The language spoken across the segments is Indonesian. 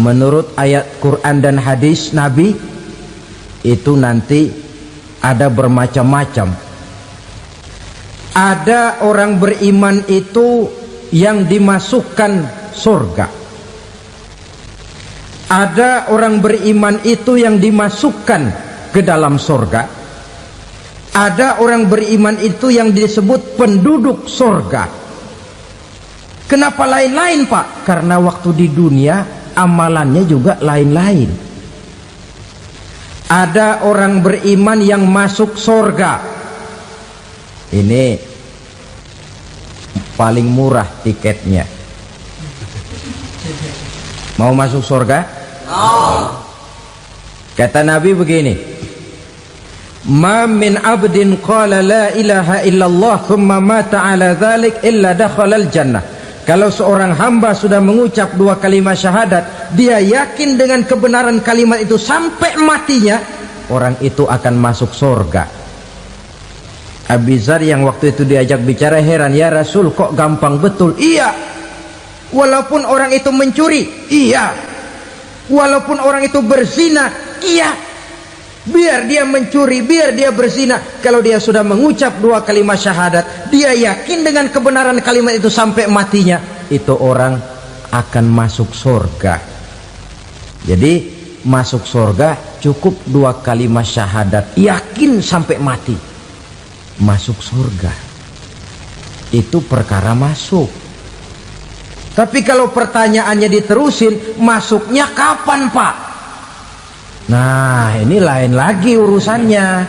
menurut ayat Quran dan hadis Nabi itu nanti ada bermacam-macam. Ada orang beriman itu yang dimasukkan surga. Ada orang beriman itu yang dimasukkan ke dalam surga. Ada orang beriman itu yang disebut penduduk surga. Kenapa lain-lain, Pak? Karena waktu di dunia amalannya juga lain-lain. Ada orang beriman yang masuk surga. Ini paling murah tiketnya. Mau masuk surga? Kata Nabi begini, ma min abdin qala la ilaha illallah thumma mata ala dhalik illa dakhalal jannah. Kalau seorang hamba sudah mengucap dua kalimat syahadat, dia yakin dengan kebenaran kalimat itu sampai matinya, orang itu akan masuk surga. Abi Dzar yang waktu itu diajak bicara heran, ya Rasul kok gampang betul? Iya, walaupun orang itu mencuri, iya, walaupun orang itu berzina, iya, biar dia mencuri, biar dia berzina, kalau dia sudah mengucap dua kalimat syahadat, dia yakin dengan kebenaran kalimat itu sampai matinya, itu orang akan masuk surga. Jadi masuk surga cukup dua kalimat syahadat, yakin sampai mati, masuk surga. Itu perkara masuk. Tapi kalau pertanyaannya diterusin, masuknya kapan, Pak? Nah, ini lain lagi urusannya.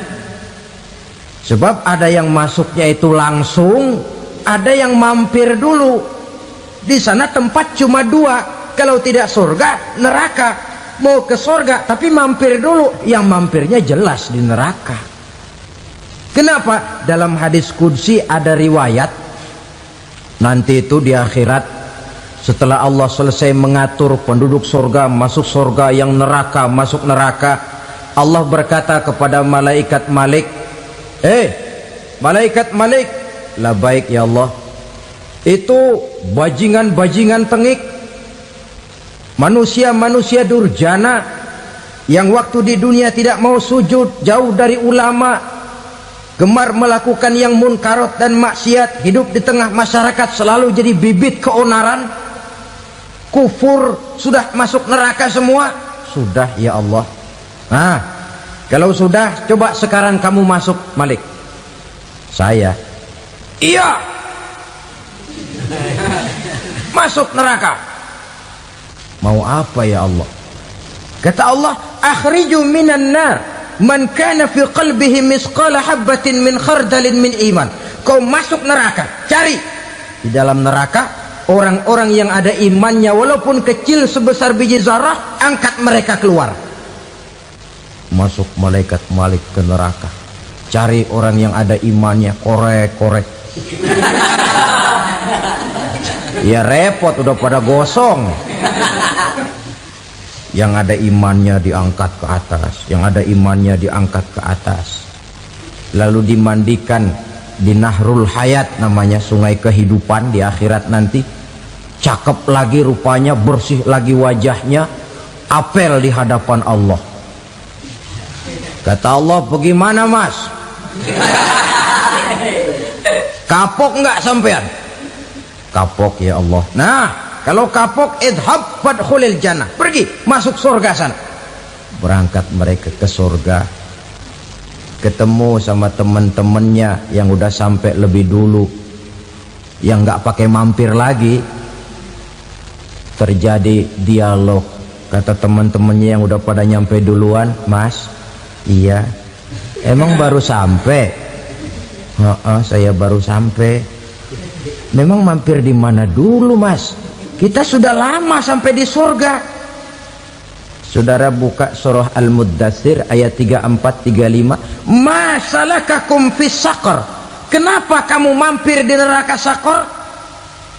Sebab ada yang masuknya itu langsung, ada yang mampir dulu. Di sana tempat cuma dua, kalau tidak surga, neraka. Mau ke surga tapi mampir dulu, yang mampirnya jelas di neraka. Kenapa? Dalam hadis qudsi ada riwayat, nanti itu di akhirat, setelah Allah selesai mengatur penduduk surga masuk surga, yang neraka masuk neraka, Allah berkata kepada malaikat Malik, malaikat Malik, labaik ya Allah. Itu bajingan-bajingan tengik, manusia-manusia durjana yang waktu di dunia tidak mau sujud, jauh dari ulama, gemar melakukan yang munkarat dan maksiat, hidup di tengah masyarakat selalu jadi bibit keonaran, kufur, sudah masuk neraka semua. Sudah ya Allah. Nah, kalau sudah, coba sekarang kamu masuk, Malik. Saya, iya, masuk neraka. Mau apa ya Allah? Kata Allah, akhriju minan nar man kana fi qalbihi misqala habbatin min khardalin min iman. Kau masuk neraka, cari di dalam neraka orang-orang yang ada imannya walaupun kecil sebesar biji zarah, angkat mereka keluar. Masuk malaikat Malik ke neraka, cari orang yang ada imannya, korek-korek. Ya repot, udah pada gosong. Yang ada imannya diangkat ke atas, yang ada imannya diangkat ke atas, lalu dimandikan di Nahrul Hayat, namanya sungai kehidupan di akhirat nanti. Cakep lagi rupanya, bersih lagi wajahnya, apel di hadapan Allah. Kata Allah, bagaimana mas? Kapok nggak sampean? Kapok ya Allah. Nah, kalau kapok, idhab fadkhulil jannah, pergi masuk surga sana. Berangkat mereka ke surga, ketemu sama teman-temannya yang udah sampai lebih dulu, yang nggak pakai mampir lagi. Terjadi dialog. Kata teman-temannya yang udah pada nyampe duluan, mas, iya, emang baru sampai? Saya baru sampai. Memang mampir di mana dulu mas? Kita sudah lama sampai di surga. Saudara buka surah Al-Muddatsir ayat 34-35. Ma salakakum fis saqar? Kenapa kamu mampir di neraka Saqar?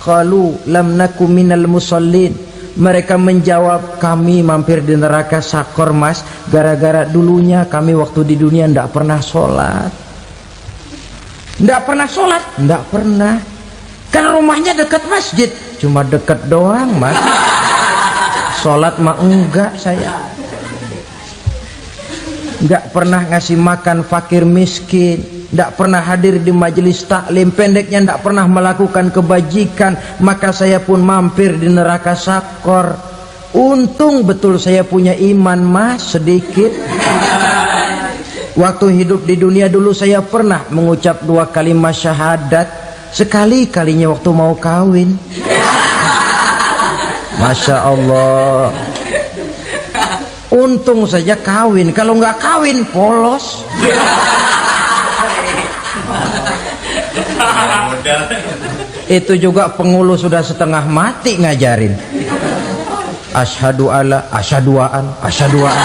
Qalu lam naku minal musallin. Mereka menjawab, kami mampir di neraka Saqar mas, gara-gara dulunya kami waktu di dunia tidak pernah sholat. Tidak pernah sholat? Tidak pernah. Kan rumahnya dekat masjid, cuma dekat doang mas. Sholat mah enggak saya. Enggak pernah ngasih makan fakir miskin, enggak pernah hadir di majelis taklim, pendeknya enggak pernah melakukan kebajikan, maka saya pun mampir di neraka sakor. Untung betul saya punya iman mas sedikit. Waktu hidup di dunia dulu saya pernah mengucap 2 kalimat syahadat, sekali-kalinya waktu mau kawin. Masya Allah. Untung saja kawin, kalau nggak kawin polos. Itu juga pengulu sudah setengah mati ngajarin. Asyhadu alla, asyaduaan, asyaduaan.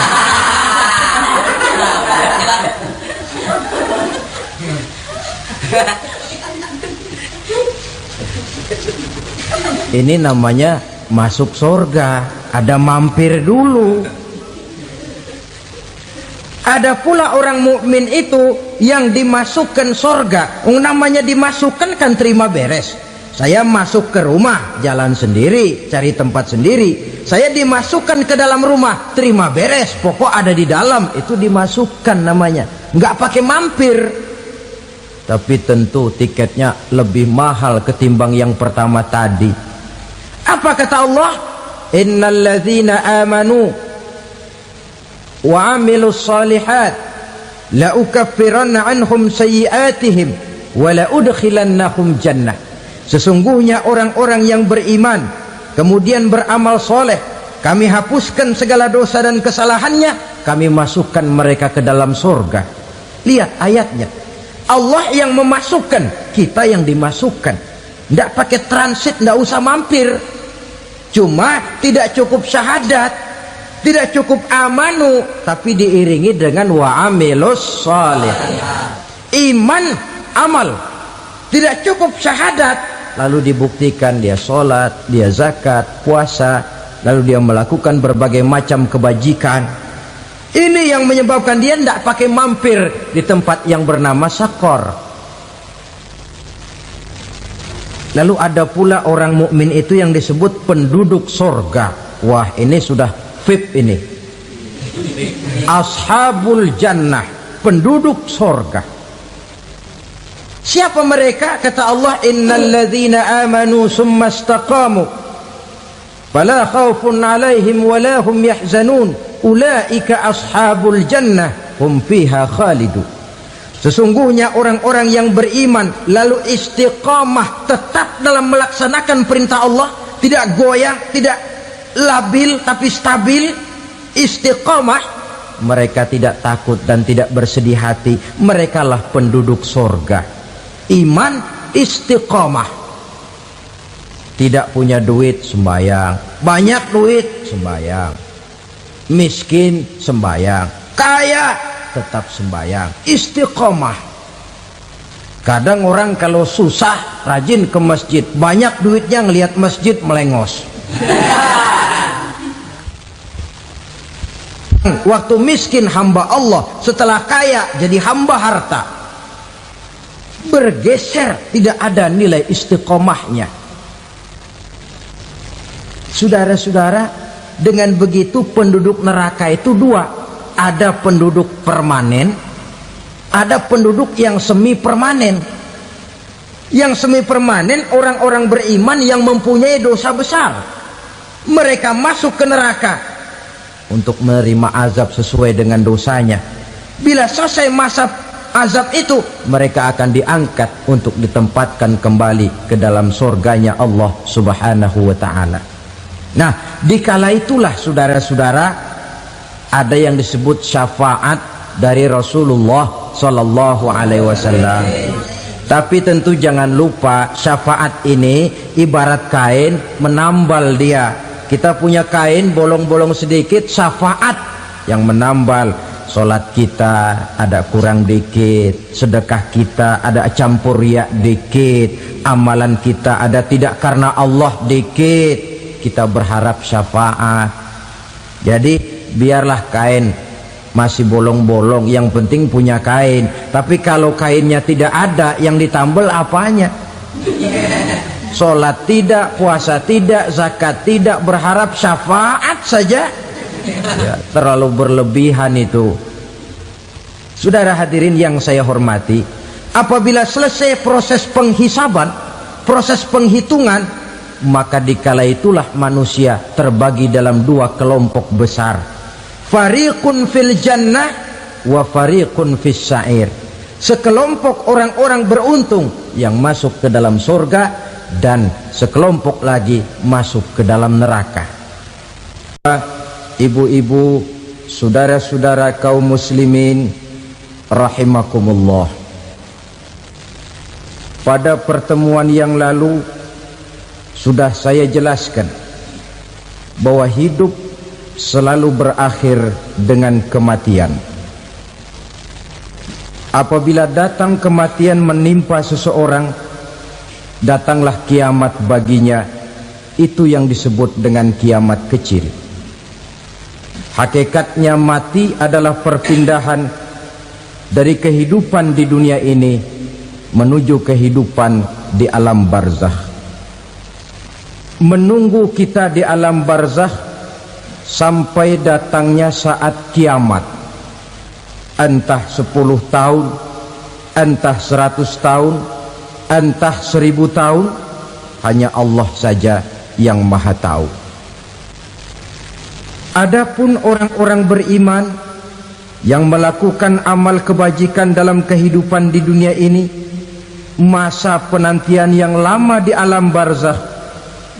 Ini namanya masuk surga, ada mampir dulu. Ada pula orang mukmin itu yang dimasukkan surga. Namanya dimasukkan kan terima beres. Saya masuk ke rumah, jalan sendiri, cari tempat sendiri. Saya dimasukkan ke dalam rumah, terima beres, pokok ada di dalam, itu dimasukkan namanya. Nggak pakai mampir. Tapi tentu tiketnya lebih mahal ketimbang yang pertama tadi. Apa kata Allah? Innal ladzina amanu wa amilus salihat la ukaffiranna anhum sayyi'atihim wa la udkhilannahum jannah. Sesungguhnya orang-orang yang beriman kemudian beramal soleh, kami hapuskan segala dosa dan kesalahannya, kami masukkan mereka ke dalam surga. Lihat ayatnya, Allah yang memasukkan, kita yang dimasukkan. Tidak pakai transit, tidak usah mampir. Cuma tidak cukup syahadat, tidak cukup amanu, tapi diiringi dengan wa'amilus salih. Iman, amal. Tidak cukup syahadat, lalu dibuktikan dia sholat, dia zakat, puasa, lalu dia melakukan berbagai macam kebajikan. Ini yang menyebabkan dia tidak pakai mampir di tempat yang bernama sakor. Lalu ada pula orang mukmin itu yang disebut penduduk sorga. Wah, ini sudah VIP ini. Ashabul jannah, penduduk sorga. Siapa mereka? Kata Allah, innal ladzina amanu summa istaqamu fala khaufun alaihim wala hum yahzanun ulaika ashabul jannah hum fiha khalidun. Sesungguhnya orang-orang yang beriman lalu istiqamah, tetap dalam melaksanakan perintah Allah, tidak goyah, tidak labil tapi stabil, istiqamah, mereka tidak takut dan tidak bersedih hati. Merekalah penduduk surga. Iman, istiqamah. Tidak punya duit, sembahyang. Banyak duit, sembahyang. Miskin, sembahyang. Kaya, tetap sembahyang. Istiqamah. Kadang orang kalau susah rajin ke masjid, banyak duitnya ngelihat masjid melengos. Waktu miskin hamba Allah, setelah kaya jadi hamba harta. Bergeser, tidak ada nilai istiqomahnya. Saudara-saudara, dengan begitu penduduk neraka itu dua. Ada penduduk permanen, ada penduduk yang semi permanen. Yang semi permanen orang-orang beriman yang mempunyai dosa besar. Mereka masuk ke neraka untuk menerima azab sesuai dengan dosanya. Bila selesai masa azab itu, mereka akan diangkat untuk ditempatkan kembali ke dalam surganya Allah Subhanahu wa ta'ala. Nah, dikala itulah saudara-saudara, ada yang disebut syafaat dari Rasulullah Sallallahu Alaihi Wasallam. Tapi tentu jangan lupa, syafaat ini ibarat kain menambal dia. Kita punya kain bolong-bolong sedikit, syafaat yang menambal. Sholat kita ada kurang dikit, sedekah kita ada campur riak dikit, amalan kita ada tidak karena Allah dikit, kita berharap syafaat. Jadi biarlah kain masih bolong-bolong, yang penting punya kain. Tapi kalau kainnya tidak ada, yang ditambal apanya? Sholat tidak, puasa tidak, zakat tidak, berharap syafaat syafaat saja. Ya, terlalu berlebihan itu. Saudara hadirin yang saya hormati, apabila selesai proses penghisaban, proses penghitungan, maka dikala itulah manusia terbagi dalam dua kelompok besar. Fariqun fil jannah wa fariqun fis sa'ir. Sekelompok orang-orang beruntung yang masuk ke dalam surga, dan sekelompok lagi masuk ke dalam neraka. Ibu-ibu, saudara-saudara kaum muslimin rahimakumullah, pada pertemuan yang lalu sudah saya jelaskan bahwa hidup selalu berakhir dengan kematian. Apabila datang kematian menimpa seseorang, datanglah kiamat baginya. Itu yang disebut dengan kiamat kecil. Hakikatnya mati adalah perpindahan dari kehidupan di dunia ini menuju kehidupan di alam barzakh. Menunggu kita di alam barzakh sampai datangnya saat kiamat, entah 10 tahun, entah 100 tahun, entah 1000 tahun, hanya Allah saja yang maha tahu. Adapun orang-orang beriman yang melakukan amal kebajikan dalam kehidupan di dunia ini, masa penantian yang lama di alam barzakh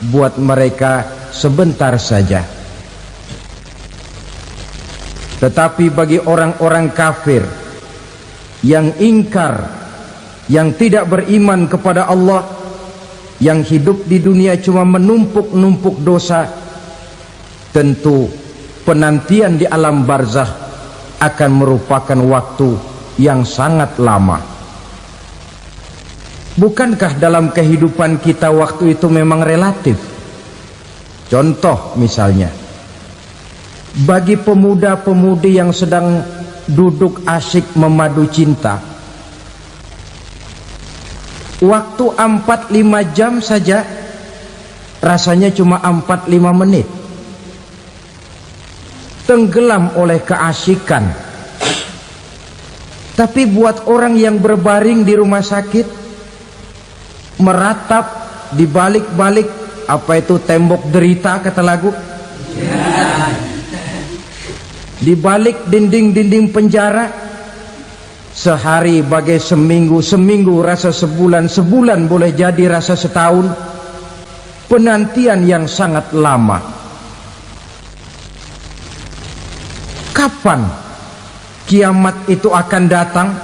buat mereka sebentar saja. Tetapi bagi orang-orang kafir yang ingkar, yang tidak beriman kepada Allah, yang hidup di dunia cuma menumpuk-numpuk dosa, tentu penantian di alam barzakh akan merupakan waktu yang sangat lama. Bukankah dalam kehidupan kita waktu itu memang relatif? Contoh misalnya, bagi pemuda-pemudi yang sedang duduk asyik memadu cinta, waktu 4-5 jam saja rasanya cuma 4-5 menit. Tenggelam oleh keasikan. Tapi buat orang yang berbaring di rumah sakit, meratap di balik-balik apa itu tembok derita kata lagu, di balik dinding-dinding penjara, sehari bagai seminggu, seminggu rasa sebulan, sebulan boleh jadi rasa setahun. Penantian yang sangat lama. Kapan kiamat itu akan datang?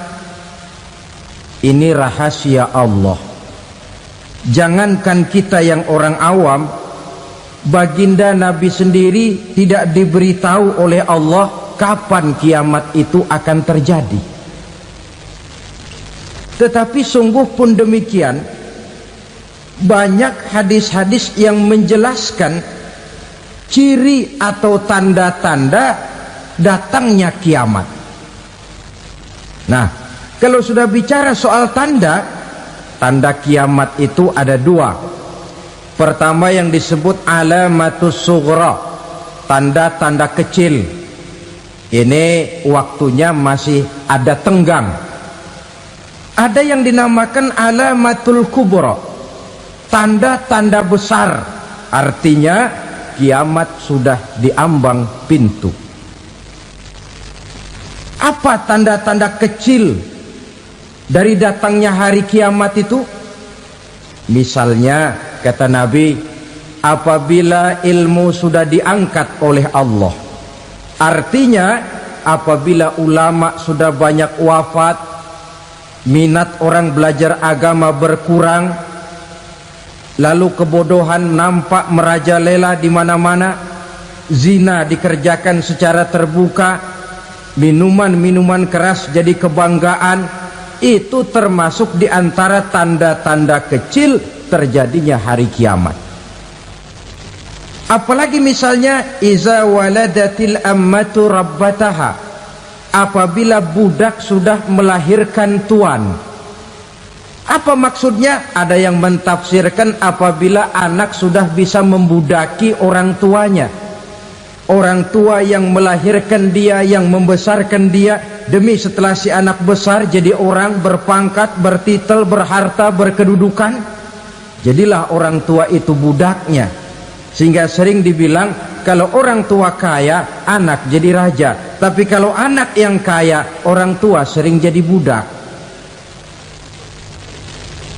Ini rahasia Allah. Jangankan kita yang orang awam, baginda Nabi sendiri tidak diberitahu oleh Allah kapan kiamat itu akan terjadi. Tetapi sungguh pun demikian, banyak hadis-hadis yang menjelaskan ciri atau tanda-tanda datangnya kiamat. Nah, kalau sudah bicara soal tanda, tanda kiamat itu ada dua. Pertama yang disebut alamatus sughra, tanda-tanda kecil. Ini waktunya masih ada tenggang. Ada yang dinamakan alamatul kubra, tanda-tanda besar, artinya kiamat sudah diambang pintu. Apa tanda-tanda kecil dari datangnya hari kiamat itu? Misalnya kata Nabi, apabila ilmu sudah diangkat oleh Allah, artinya apabila ulama sudah banyak wafat, minat orang belajar agama berkurang, lalu kebodohan nampak merajalela di mana-mana, zina dikerjakan secara terbuka, minuman-minuman keras jadi kebanggaan, itu termasuk di antara tanda-tanda kecil terjadinya hari kiamat. Apalagi misalnya iza waladatil ammatu rabbataha, apabila budak sudah melahirkan tuan. Apa maksudnya? Ada yang mentafsirkan apabila anak sudah bisa membudaki orang tuanya. Orang tua yang melahirkan dia, yang membesarkan dia, demi setelah si anak besar jadi orang berpangkat, bertitel, berharta, berkedudukan, jadilah orang tua itu budaknya. Sehingga sering dibilang kalau orang tua kaya, anak jadi raja. Tapi kalau anak yang kaya, orang tua sering jadi budak.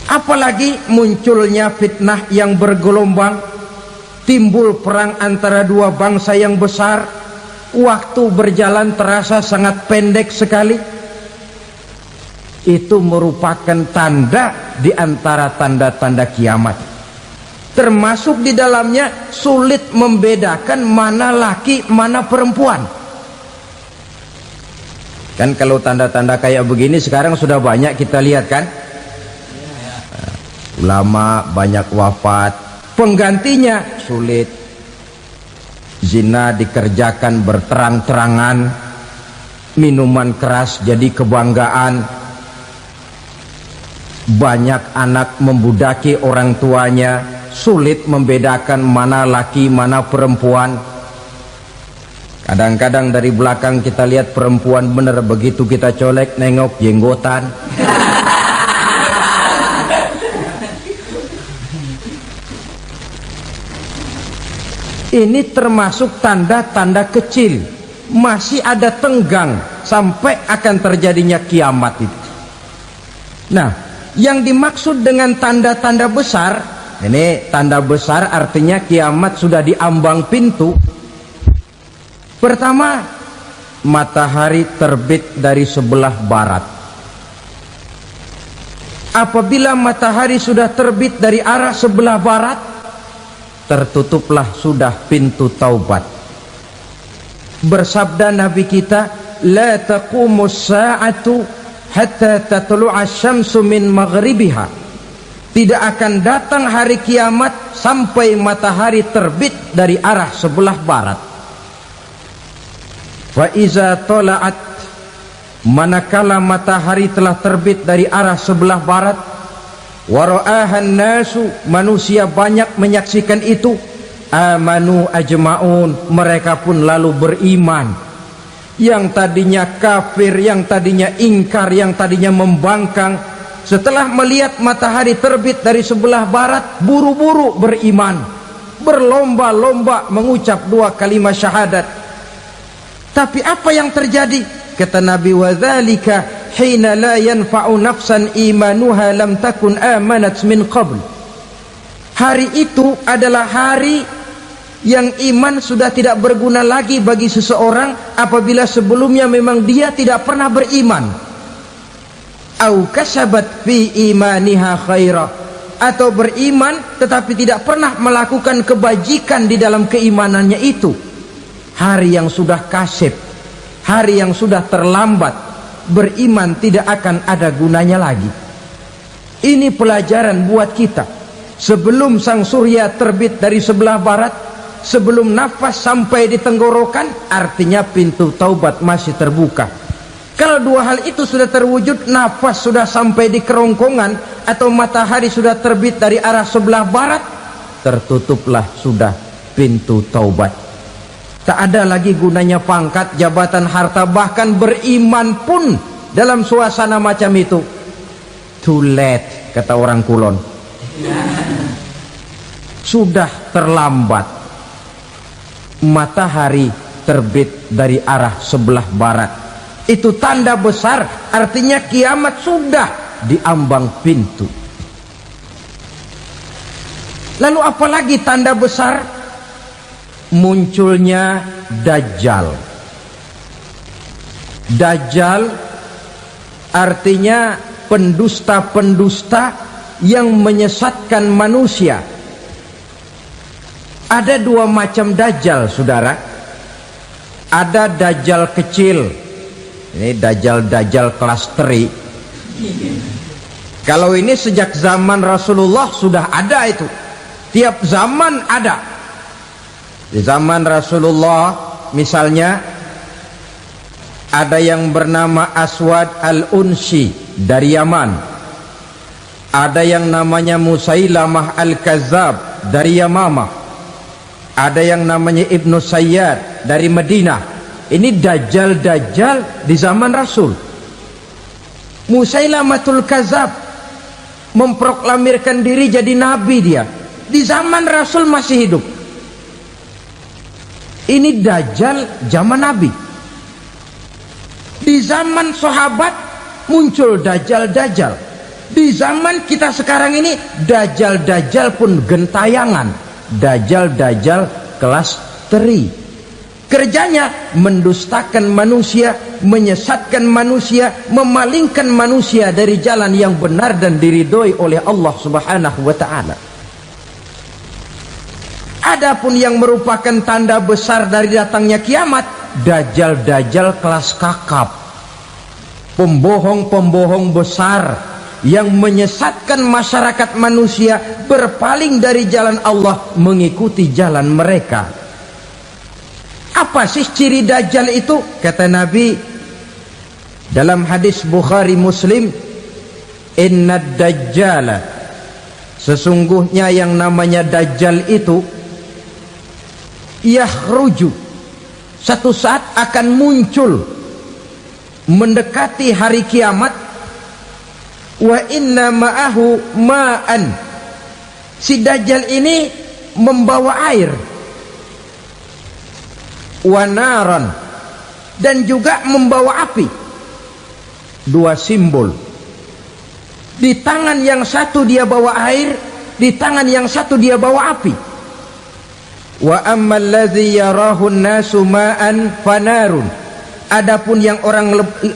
Apalagi munculnya fitnah yang bergelombang, timbul perang antara dua bangsa yang besar, waktu berjalan terasa sangat pendek sekali. Itu merupakan tanda di antara tanda-tanda kiamat. Termasuk di dalamnya sulit membedakan mana laki, mana perempuan. Kan kalau tanda-tanda kayak begini sekarang sudah banyak kita lihat kan. Ulama banyak wafat, penggantinya sulit. Zina dikerjakan berterang-terangan, minuman keras jadi kebanggaan, banyak anak membudaki orang tuanya, sulit membedakan mana laki mana perempuan. Kadang-kadang dari belakang kita lihat perempuan bener, begitu kita colek nengok jenggotan. Ini termasuk tanda-tanda kecil, masih ada tenggang sampai akan terjadinya kiamat itu. Nah, yang dimaksud dengan tanda-tanda besar, ini tanda besar artinya kiamat sudah di ambang pintu. Pertama, matahari terbit dari sebelah barat. Apabila matahari sudah terbit dari arah sebelah barat, tertutuplah sudah pintu taubat. Bersabda Nabi kita, la taqumus sa'atu hatta tatlu'a syamsu min maghribiha. Tidak akan datang hari kiamat sampai matahari terbit dari arah sebelah barat. Wa iza tala'at, manakala matahari telah terbit dari arah sebelah barat, wara'ahan nasu, manusia banyak menyaksikan itu, amanu ajma'un, mereka pun lalu beriman. Yang tadinya kafir, yang tadinya ingkar, yang tadinya membangkang, setelah melihat matahari terbit dari sebelah barat, buru-buru beriman, berlomba-lomba mengucap dua kalimat syahadat. Tapi apa yang terjadi? Kata Nabi, wadzalika hina la yanfa'u nafsan imanuha lam takun amanat min qabl. Hari itu adalah hari yang iman sudah tidak berguna lagi bagi seseorang apabila sebelumnya memang dia tidak pernah beriman. Au kasabat fi imaniha khaira, atau beriman tetapi tidak pernah melakukan kebajikan di dalam keimanannya itu. Hari yang sudah kasib, hari yang sudah terlambat, beriman tidak akan ada gunanya lagi. Ini pelajaran buat kita. Sebelum sang surya terbit dari sebelah barat, sebelum nafas sampai di tenggorokan, artinya pintu taubat masih terbuka. Kalau dua hal itu sudah terwujud, nafas sudah sampai di kerongkongan atau matahari sudah terbit dari arah sebelah barat, tertutuplah sudah pintu taubat. Tak ada lagi gunanya pangkat, jabatan, harta, bahkan beriman pun dalam suasana macam itu too late, kata orang Kulon. Sudah terlambat. Matahari terbit dari arah sebelah barat, itu tanda besar, artinya kiamat sudah di ambang pintu. Lalu apalagi tanda besar? Munculnya Dajjal. Dajjal artinya pendusta-pendusta yang menyesatkan manusia. Ada dua macam Dajjal, saudara. Ada Dajjal kecil, ini Dajjal kelas 3. Kalau ini sejak zaman Rasulullah sudah ada itu. Tiap zaman ada. Di zaman Rasulullah misalnya ada yang bernama Aswad al-Unsi dari Yaman, ada yang namanya Musailamah al-Kazzab dari Yamamah, ada yang namanya Ibnu Sayyad dari Madinah. Ini dajjal-dajjal di zaman Rasul. Musailamatul Kadzab memproklamirkan diri jadi nabi, dia di zaman Rasul masih hidup. Ini dajjal zaman Nabi. Di zaman sahabat muncul dajjal-dajjal. Di zaman kita sekarang ini dajjal-dajjal pun gentayangan. Dajjal-dajjal kelas teri. Kerjanya mendustakan manusia, menyesatkan manusia, memalingkan manusia dari jalan yang benar dan diridhoi oleh Allah Subhanahu wa taala. Adapun yang merupakan tanda besar dari datangnya kiamat, dajjal-dajjal kelas kakap, pembohong-pembohong besar yang menyesatkan masyarakat manusia berpaling dari jalan Allah mengikuti jalan mereka. Apa sih ciri dajjal itu? Kata Nabi dalam hadis Bukhari Muslim, inna dajjala, sesungguhnya yang namanya dajjal itu yakhruju, satu saat akan muncul mendekati hari kiamat. Wa inna ma'ahu ma'an, si dajjal ini membawa air. Wa naran, dan juga membawa api. Dua simbol. Di tangan yang satu dia bawa air, di tangan yang satu dia bawa api. Wa ammal ladzi yarahu an-nasu ma'an fanarun, adapun yang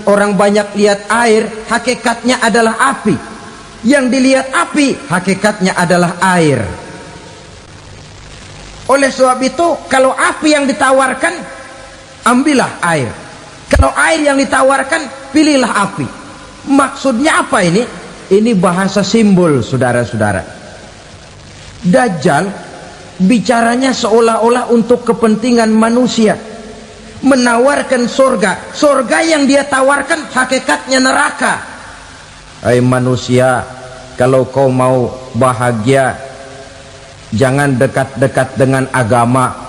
orang banyak lihat air, hakikatnya adalah api. Yang dilihat api, hakikatnya adalah air. Oleh sebab itu, kalau api yang ditawarkan, ambillah air. Kalau air yang ditawarkan, pilihlah api. Maksudnya apa ini? Ini bahasa simbol, saudara-saudara. Dajjal bicaranya seolah-olah untuk kepentingan manusia, menawarkan surga. Surga yang dia tawarkan hakikatnya neraka. Hai manusia, kalau kau mau bahagia, jangan dekat-dekat dengan agama.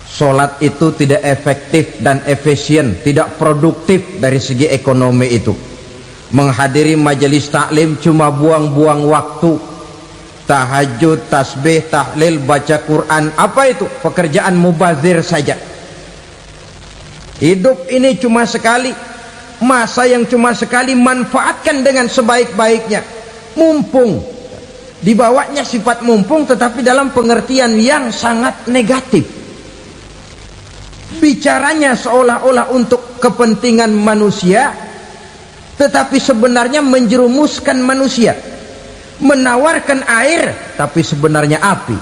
Sholat itu tidak efektif dan efisien, tidak produktif dari segi ekonomi itu. Menghadiri majelis taklim cuma buang-buang waktu. Tahajud, tasbih, tahlil, baca Quran, apa itu? Pekerjaan mubazir saja. Hidup ini cuma sekali, masa yang cuma sekali, manfaatkan dengan sebaik-baiknya. Mumpung, dibawanya sifat mumpung, tetapi dalam pengertian yang sangat negatif. Bicaranya seolah-olah untuk kepentingan manusia, tetapi sebenarnya menjerumuskan manusia. Menawarkan air, tapi sebenarnya api.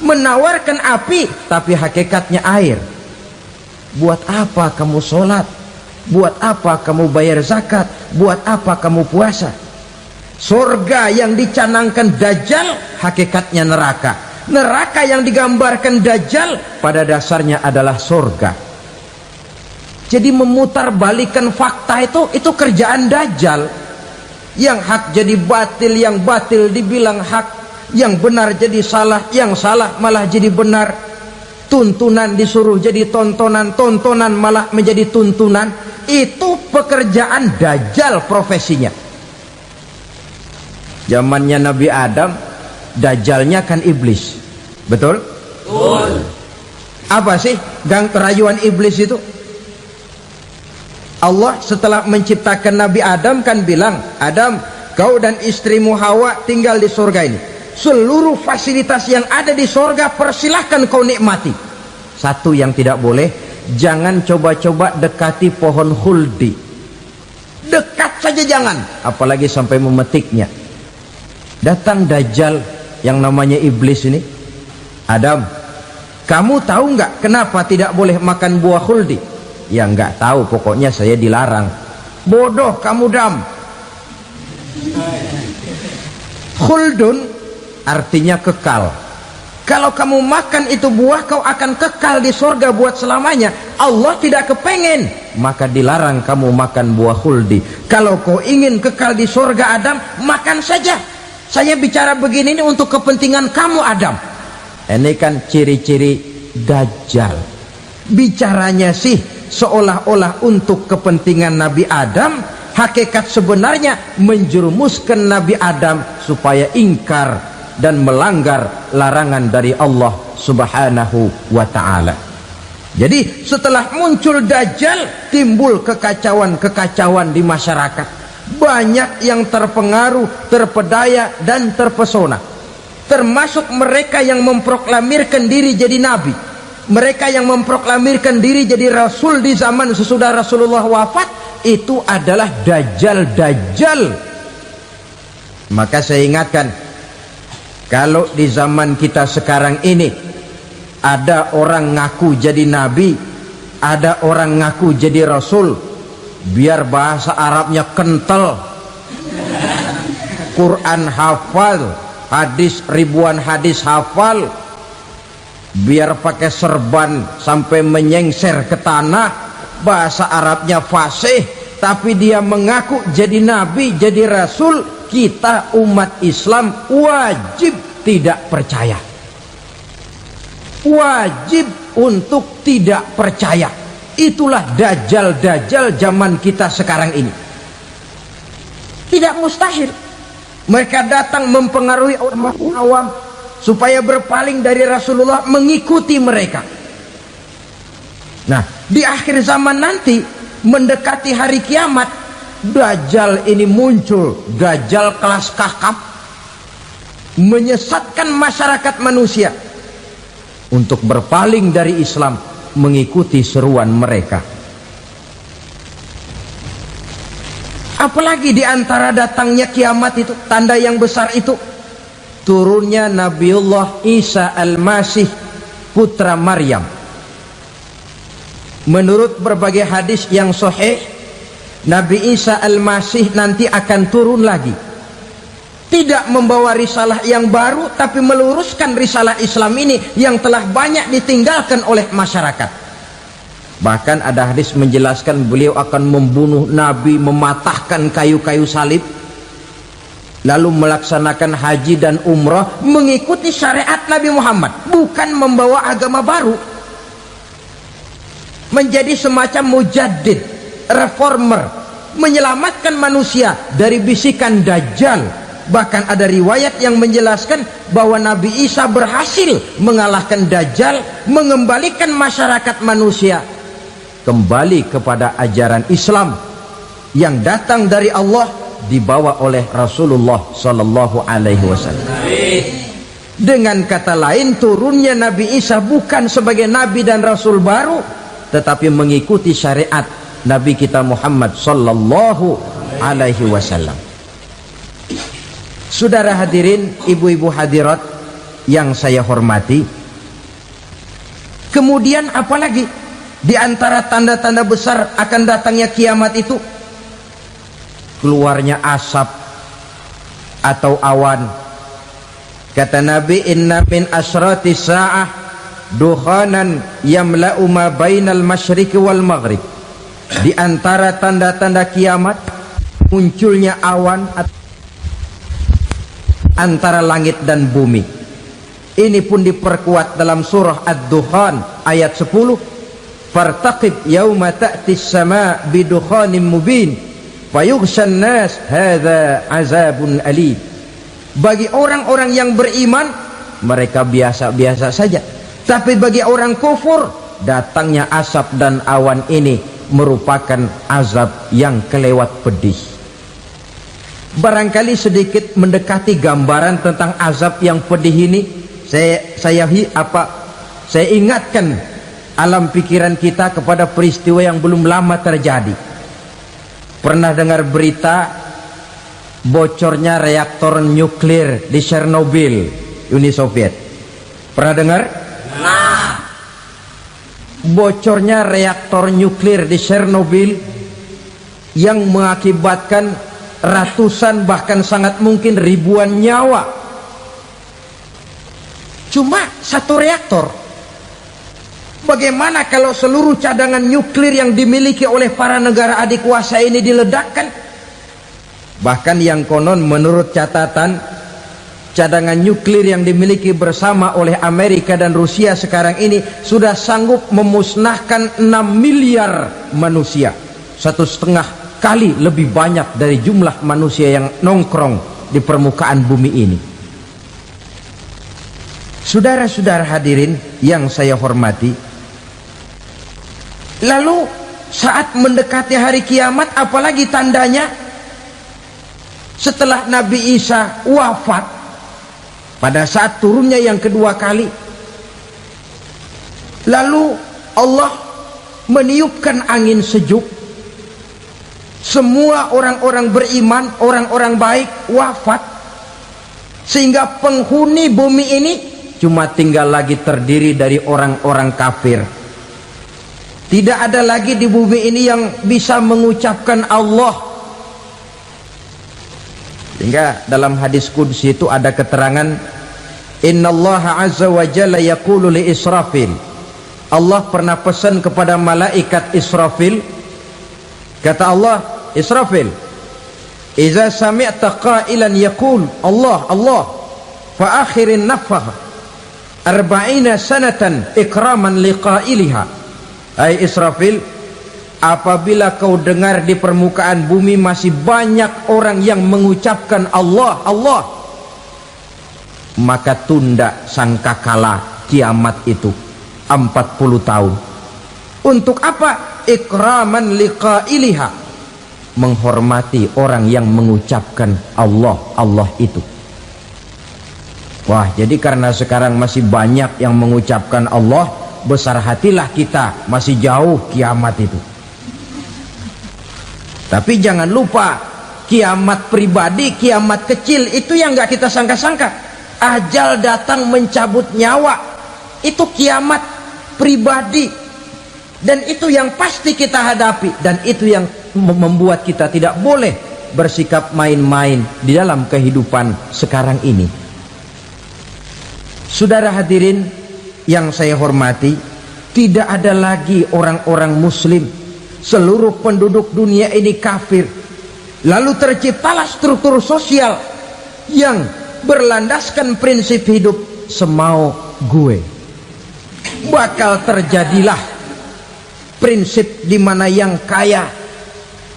Menawarkan api, tapi hakikatnya air. Buat apa kamu sholat? Buat apa kamu bayar zakat? Buat apa kamu puasa? Surga yang dicanangkan dajjal, hakikatnya neraka. Neraka yang digambarkan dajjal, pada dasarnya adalah surga. Jadi memutarbalikan fakta itu kerjaan dajjal. Yang hak jadi batil, yang batil dibilang hak, yang benar jadi salah, yang salah malah jadi benar. Tuntunan disuruh jadi tontonan, tontonan malah menjadi tuntunan. Itu pekerjaan dajjal profesinya. Zamannya Nabi Adam, dajjalnya kan iblis. Betul? Betul. Apa sih gang kerayuan iblis itu? Allah setelah menciptakan Nabi Adam kan bilang, Adam, kau dan istrimu Hawa tinggal di surga ini. Seluruh fasilitas yang ada di surga persilahkan kau nikmati. Satu yang tidak boleh, jangan coba-coba dekati pohon khuldi. Dekat saja jangan, apalagi sampai memetiknya. Datang dajjal yang namanya iblis ini. Adam, kamu tahu nggak kenapa tidak boleh makan buah khuldi? Ya nggak tahu, pokoknya saya dilarang. Bodoh kamu Dam. Khuldun artinya kekal. Kalau kamu makan itu buah, kau akan kekal di surga buat selamanya. Allah tidak kepengen, maka dilarang kamu makan buah khuldi. Kalau kau ingin kekal di surga Adam, makan saja. Saya bicara begini ini untuk kepentingan kamu Adam. Ini kan ciri-ciri dajjal. Bicaranya sih seolah-olah untuk kepentingan Nabi Adam, hakikat sebenarnya menjerumuskan Nabi Adam supaya ingkar dan melanggar larangan dari Allah Subhanahu wa ta'ala. Jadi setelah muncul Dajjal, timbul kekacauan-kekacauan di masyarakat. Banyak yang terpengaruh, terpedaya dan terpesona, termasuk mereka yang memproklamirkan diri jadi nabi, mereka yang memproklamirkan diri jadi rasul di zaman sesudah Rasulullah wafat. Itu adalah Dajjal. Maka saya ingatkan, kalau di zaman kita sekarang ini ada orang ngaku jadi nabi, ada orang ngaku jadi rasul, biar bahasa Arabnya kental, Quran hafal, hadis ribuan hadis hafal, biar pakai serban sampai menyengser ke tanah, bahasa Arabnya fasih, tapi dia mengaku jadi nabi, jadi rasul, kita umat Islam wajib tidak percaya, wajib untuk tidak percaya. Itulah dajjal zaman kita sekarang ini. Tidak mustahil mereka datang mempengaruhi orang awam supaya berpaling dari Rasulullah, mengikuti mereka. Nah, di akhir zaman nanti, mendekati hari kiamat, dajjal ini muncul, dajjal kelas kakap, menyesatkan masyarakat manusia untuk berpaling dari Islam, mengikuti seruan mereka. Apalagi di antara datangnya kiamat itu, tanda yang besar itu, turunnya Nabiullah Isa Al-Masih, putra Maryam. Menurut berbagai hadis yang sahih, Nabi Isa Al-Masih nanti akan turun lagi, tidak membawa risalah yang baru, tapi meluruskan risalah Islam ini yang telah banyak ditinggalkan oleh masyarakat. Bahkan ada hadis menjelaskan beliau akan membunuh Nabi, mematahkan kayu-kayu salib, lalu melaksanakan haji dan umrah mengikuti syariat Nabi Muhammad, bukan membawa agama baru. Menjadi semacam mujaddid, reformer, menyelamatkan manusia dari bisikan dajjal. Bahkan ada riwayat yang menjelaskan bahwa Nabi Isa berhasil mengalahkan dajjal, mengembalikan masyarakat manusia kembali kepada ajaran Islam yang datang dari Allah, dibawa oleh Rasulullah sallallahu alaihi wasallam. Dengan kata lain, turunnya Nabi Isa bukan sebagai nabi dan rasul baru, tetapi mengikuti syariat Nabi kita Muhammad sallallahu alaihi wasallam. Saudara hadirin, ibu-ibu hadirat yang saya hormati, kemudian apalagi di antara tanda-tanda besar akan datangnya kiamat itu? Keluarnya asap atau awan. Kata Nabi, inna min asyrati sa'ah dukhanan yamla'u ma bainal masyriqi wal maghrib. Di antara tanda-tanda kiamat, munculnya awan antara langit dan bumi. Ini pun diperkuat dalam surah Ad-Dukhan ayat 10. Fartaqib yauma ta'tis sama bidukhanin mubin fayughshan nas hadza azabun alim. Bagi orang-orang yang beriman, mereka biasa-biasa saja, tapi bagi orang kufur, datangnya asap dan awan ini merupakan azab yang kelewat pedih. Barangkali sedikit mendekati gambaran tentang azab yang pedih ini, saya ingatkan alam pikiran kita kepada peristiwa yang belum lama terjadi. Pernah dengar berita bocornya reaktor nuklir di Chernobyl, Uni Soviet? Pernah dengar? Nah, bocornya reaktor nuklir di Chernobyl yang mengakibatkan ratusan, bahkan sangat mungkin ribuan nyawa. Cuma satu reaktor. Bagaimana kalau seluruh cadangan nuklir yang dimiliki oleh para negara adikuasa ini diledakkan? Bahkan yang konon menurut catatan cadangan nuklir yang dimiliki bersama oleh Amerika dan Rusia sekarang ini sudah sanggup memusnahkan 6 miliar manusia, 1,5 kali lebih banyak dari jumlah manusia yang nongkrong di permukaan bumi ini. Saudara-saudara hadirin yang saya hormati, lalu saat mendekati hari kiamat, apalagi tandanya setelah Nabi Isa wafat, pada saat turunnya yang kedua kali, lalu Allah meniupkan angin sejuk, semua orang-orang beriman, orang-orang baik wafat, sehingga penghuni bumi ini cuma tinggal lagi terdiri dari orang-orang kafir. Tidak ada lagi di bumi ini yang bisa mengucapkan Allah. Sehingga dalam hadis qudsi itu ada keterangan, innallaha azza wa jalla yaqulu li Israfil, Allah pernah pesan kepada malaikat Israfil, kata Allah, Israfil, iza sami'ta qailan yaqul Allah Allah fa akhirin nafah 40 sanatan ikraman liqailiha. Hai Israfil, apabila kau dengar di permukaan bumi masih banyak orang yang mengucapkan Allah Allah, maka tunda sangkakala kiamat itu 40 tahun. Untuk apa? Ikraman liqailiha, menghormati orang yang mengucapkan Allah Allah itu. Wah, jadi karena sekarang masih banyak yang mengucapkan Allah, besar hatilah kita, masih jauh kiamat itu. Tapi jangan lupa, kiamat pribadi, kiamat kecil itu yang nggak kita sangka-sangka. Ajal datang mencabut nyawa, itu kiamat pribadi, dan itu yang pasti kita hadapi, dan itu yang membuat kita tidak boleh bersikap main-main di dalam kehidupan sekarang ini. Saudara hadirin yang saya hormati, tidak ada lagi orang-orang muslim, seluruh penduduk dunia ini kafir. Lalu terciptalah struktur sosial yang berlandaskan prinsip hidup semau gue. Bakal terjadilah prinsip di mana yang kaya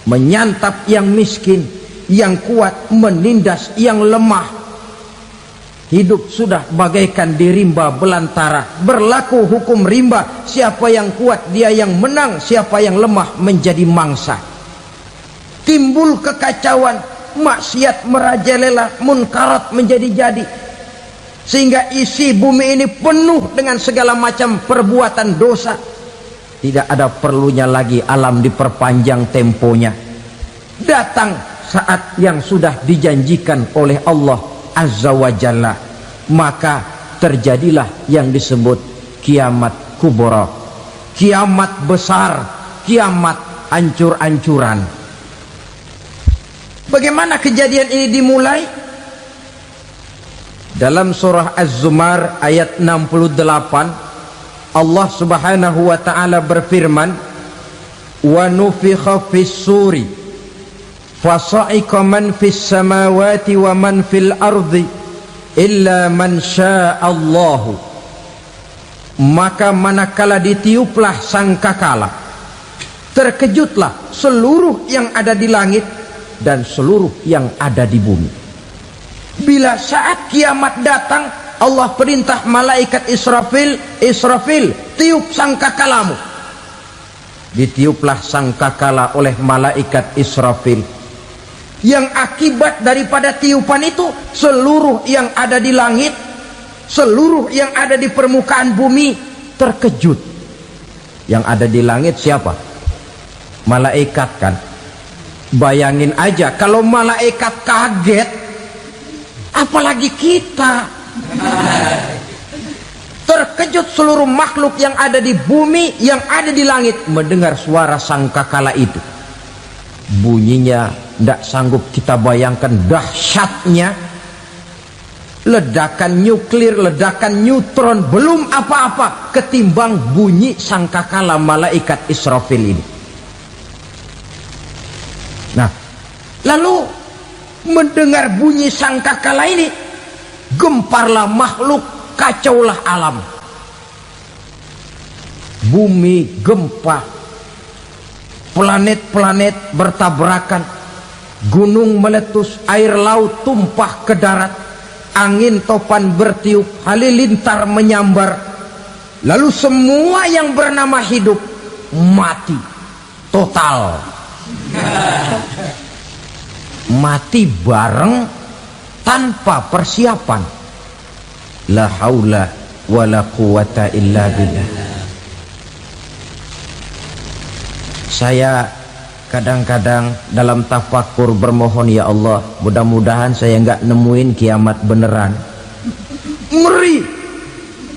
menyantap yang miskin, yang kuat menindas yang lemah. Hidup sudah bagaikan di rimba belantara, berlaku hukum rimba, siapa yang kuat dia yang menang, siapa yang lemah menjadi mangsa. Timbul kekacauan, maksiat merajalela, munkarat menjadi-jadi, sehingga isi bumi ini penuh dengan segala macam perbuatan dosa. Tidak ada perlunya lagi alam diperpanjang temponya. Datang saat yang sudah dijanjikan oleh Allah Azza wa Jalla, maka terjadilah yang disebut kiamat kubra, kiamat besar, kiamat ancur-ancuran. Bagaimana kejadian ini dimulai? Dalam surah Az-Zumar ayat 68, Allah Subhanahu wa taala berfirman, wa nufikha fis suri fasa'iqa man fis samawati wa man fil ardi illa man sya'allahu. Maka manakala ditiuplah sangkakala, terkejutlah seluruh yang ada di langit dan seluruh yang ada di bumi. Bila saat kiamat datang, Allah perintah malaikat Israfil, Israfil, tiup sangkakalamu. Ditiuplah sangkakala oleh malaikat Israfil. Yang akibat daripada tiupan itu, seluruh yang ada di langit, seluruh yang ada di permukaan bumi terkejut. Yang ada di langit siapa? Malaikat kan. Bayangin aja kalau malaikat kaget, apalagi kita. Terkejut seluruh makhluk yang ada di bumi, yang ada di langit mendengar suara sangkakala itu. Bunyinya tidak sanggup kita bayangkan dahsyatnya. Ledakan nuklir, ledakan neutron, belum apa-apa ketimbang bunyi sangkakala malaikat Israfil ini. Nah, lalu mendengar bunyi sangkakala ini, gemparlah makhluk, kacaulah alam. Bumi gempa, planet-planet bertabrakan, gunung meletus, air laut tumpah ke darat, angin topan bertiup, halilintar menyambar, lalu semua yang bernama hidup mati total. Mati bareng tanpa persiapan. La haula wala quwata illa billah. Saya kadang-kadang dalam tafakur bermohon, ya Allah, mudah-mudahan saya enggak nemuin kiamat beneran. Ngeri.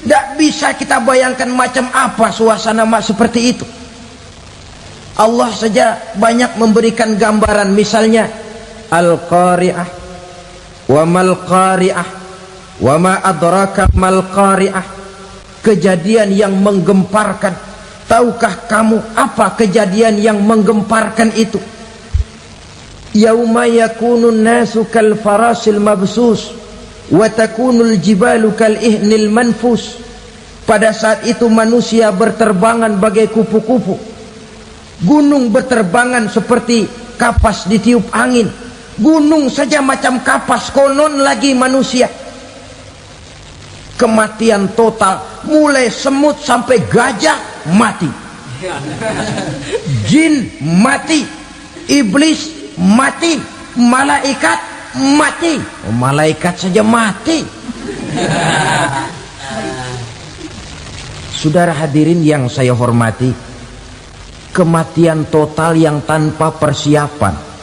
Tidak bisa kita bayangkan macam apa suasana seperti itu. Allah saja banyak memberikan gambaran, misalnya Al-Qari'ah, wa mal qari'ah, wa ma adraka mal qari'ah. Kejadian yang menggemparkan. Tahukah kamu apa kejadian yang menggemparkan itu? Yauma yakunun nasu kal farasil mabsus wa takunul jibalu kal ihnil manfus. Pada saat itu manusia berterbangan bagai kupu-kupu, gunung berterbangan seperti kapas ditiup angin. Gunung saja macam kapas, konon lagi manusia. Kematian total, mulai semut sampai gajah mati, jin mati, iblis mati, malaikat mati. Malaikat saja mati. Saudara hadirin yang saya hormati, kematian total yang tanpa persiapan.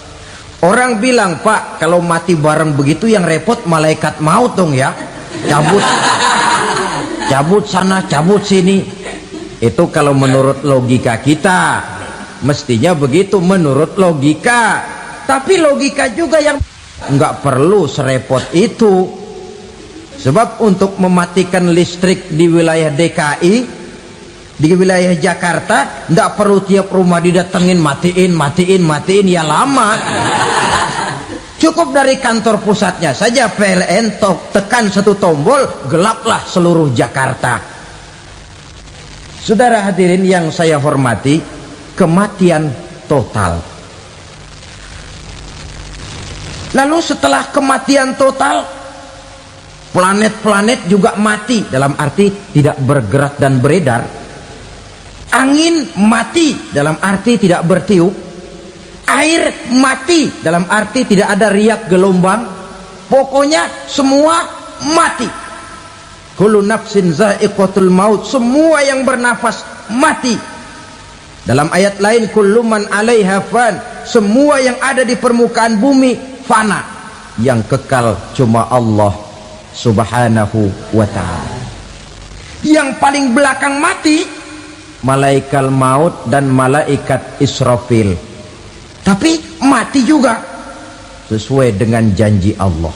Orang bilang, Pak, kalau mati bareng begitu yang repot malaikat maut dong ya. Cabut sana, cabut sini. Itu kalau menurut logika kita, mestinya begitu menurut logika. Tapi logika juga yang nggak perlu serepot itu. Sebab untuk mematikan listrik di wilayah DKI, di wilayah Jakarta, nggak perlu tiap rumah didatengin, matiin, ya lama. Cukup dari kantor pusatnya saja PLN, tekan satu tombol, gelaplah seluruh Jakarta. Saudara hadirin yang saya hormati, kematian total. Lalu setelah kematian total, planet-planet juga mati, dalam arti tidak bergerak dan beredar. Angin mati, dalam arti tidak bertiup. Air mati, dalam arti tidak ada riak gelombang. Pokoknya semua mati. Kullu nafsin za'iqatul maut, semua yang bernafas mati. Dalam ayat lain, kullu man 'alaiha fan, semua yang ada di permukaan bumi fana. Yang kekal cuma Allah Subhanahu wa ta'ala. Yang paling belakang mati malaikat maut dan malaikat Israfil. Tapi mati juga sesuai dengan janji Allah.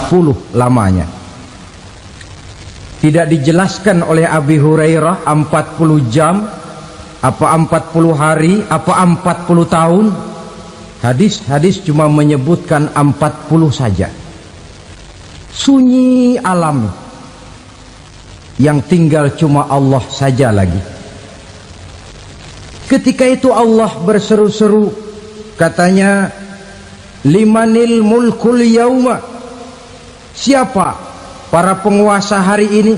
40 lamanya. Tidak dijelaskan oleh Abi Hurairah 40 jam, apa 40 hari, apa 40 tahun. Hadis-hadis cuma menyebutkan 40 saja. Sunyi alam, yang tinggal cuma Allah saja lagi. Ketika itu Allah berseru-seru, katanya, limanil mulkul yauma, siapa para penguasa hari ini?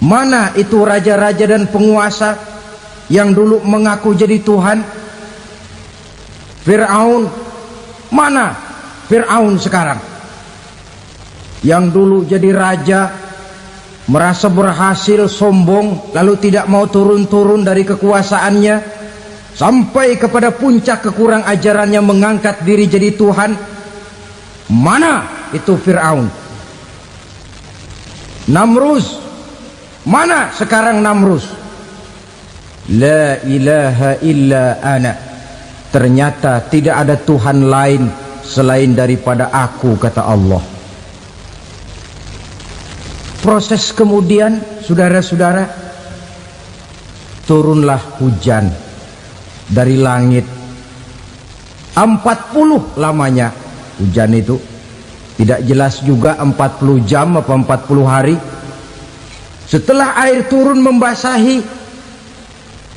Mana itu raja-raja dan penguasa yang dulu mengaku jadi Tuhan? Fir'aun, mana Fir'aun sekarang? Yang dulu jadi raja, merasa berhasil, sombong, lalu tidak mau turun-turun dari kekuasaannya, sampai kepada puncak kekurang ajarannya mengangkat diri jadi Tuhan. Mana itu Fir'aun? Namrus, mana sekarang Namrus? La ilaha illa ana, ternyata tidak ada Tuhan lain selain daripada aku, kata Allah. Proses kemudian, saudara-saudara, turunlah hujan dari langit, 40 lamanya hujan itu. Tidak jelas juga 40 jam apa 40 hari. Setelah air turun membasahi,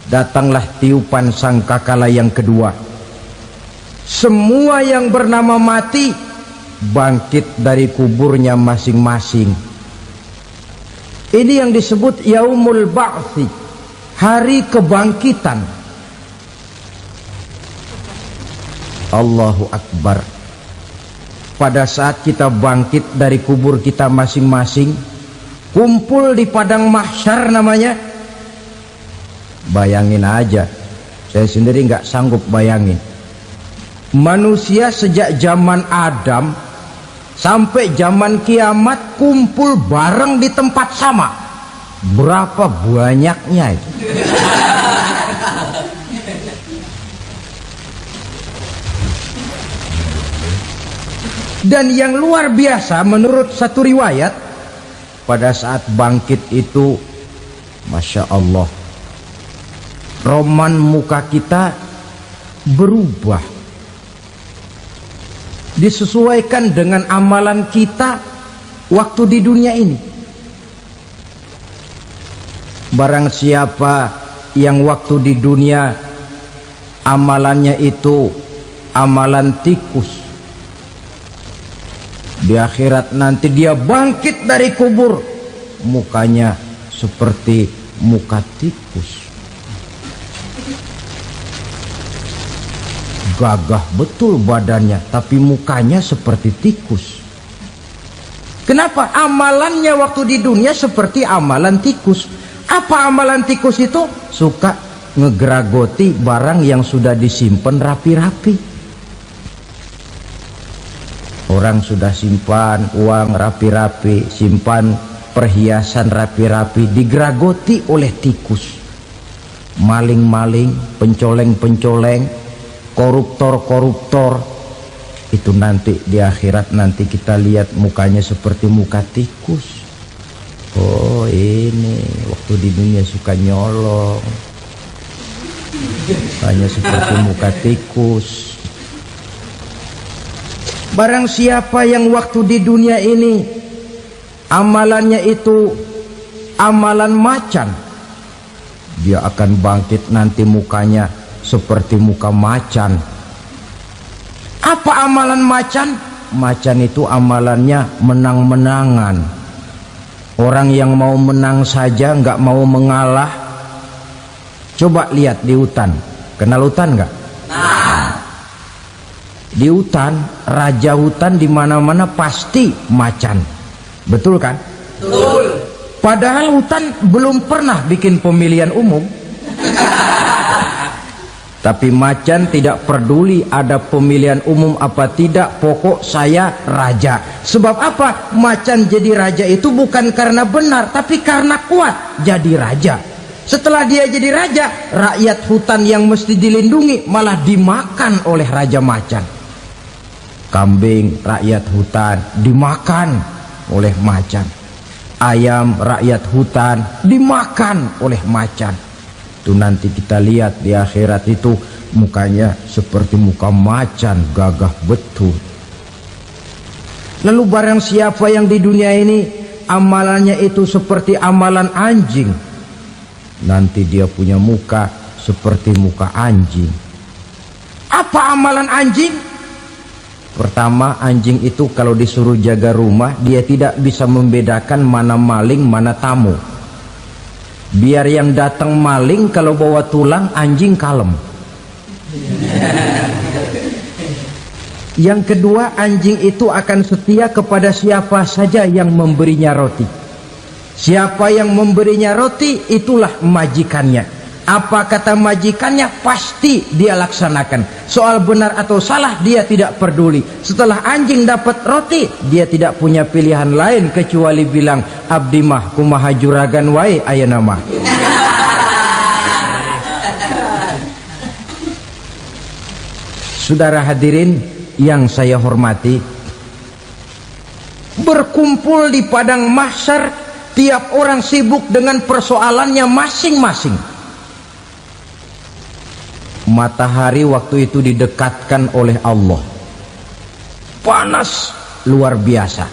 datanglah tiupan sangkakala yang kedua. Semua yang bernama mati bangkit dari kuburnya masing-masing. Ini yang disebut Yaumul Ba'thi, hari kebangkitan. Allahu Akbar. Pada saat kita bangkit dari kubur kita masing-masing, kumpul di padang mahsyar namanya. Bayangin aja, saya sendiri nggak sanggup bayangin. Manusia sejak zaman Adam sampai zaman kiamat kumpul bareng di tempat sama. Berapa banyaknya itu? Dan yang luar biasa menurut satu riwayat, pada saat bangkit itu, Masya Allah, roman muka kita berubah, disesuaikan dengan amalan kita waktu di dunia ini. Barang siapa yang waktu di dunia amalannya itu amalan tikus, di akhirat nanti dia bangkit dari kubur, mukanya seperti muka tikus. Gagah betul badannya, tapi mukanya seperti tikus. Kenapa? Amalannya waktu di dunia seperti amalan tikus. Apa amalan tikus itu? Suka ngegeragoti barang yang sudah disimpan rapi-rapi. Orang sudah simpan uang rapi-rapi, simpan perhiasan rapi-rapi, digeragoti oleh tikus. Maling-maling, pencoleng-pencoleng, koruptor-koruptor, itu nanti di akhirat nanti kita lihat mukanya seperti muka tikus. Oh, ini waktu di dunia suka nyolong, hanya seperti muka tikus. Barang siapa yang waktu di dunia ini amalannya itu amalan macan, dia akan bangkit nanti mukanya seperti muka macan. Apa amalan macan? Macan itu amalannya menang-menangan. Orang yang mau menang saja nggak mau mengalah. Coba lihat di hutan, kenal hutan nggak? Di hutan, raja hutan di mana-mana pasti macan, betul kan? Betul. Padahal hutan belum pernah bikin pemilihan umum. Tapi macan tidak peduli ada pemilihan umum apa tidak, pokok saya raja. Sebab apa? Macan jadi raja itu bukan karena benar, tapi karena kuat jadi raja. Setelah dia jadi raja, rakyat hutan yang mesti dilindungi malah dimakan oleh raja macan. Kambing rakyat hutan dimakan oleh macan. Ayam rakyat hutan dimakan oleh macan. Itu nanti kita lihat di akhirat itu mukanya seperti muka macan, gagah betul. Lalu barang siapa yang di dunia ini amalannya itu seperti amalan anjing, nanti dia punya muka seperti muka anjing. Apa amalan anjing? Pertama, anjing itu kalau disuruh jaga rumah, dia tidak bisa membedakan mana maling, mana tamu. Biar yang datang maling, kalau bawa tulang, anjing kalem. Yang kedua, anjing itu akan setia kepada siapa saja yang memberinya roti. Siapa yang memberinya roti, itulah majikannya. Apa kata majikannya pasti dia laksanakan. Soal benar atau salah dia tidak peduli. Setelah anjing dapat roti, dia tidak punya pilihan lain kecuali bilang, abdi mah kumaha juragan wae ayeuna mah. Saudara hadirin yang saya hormati, berkumpul di padang mahsyar, tiap orang sibuk dengan persoalannya masing-masing. Matahari waktu itu didekatkan oleh Allah, panas luar biasa.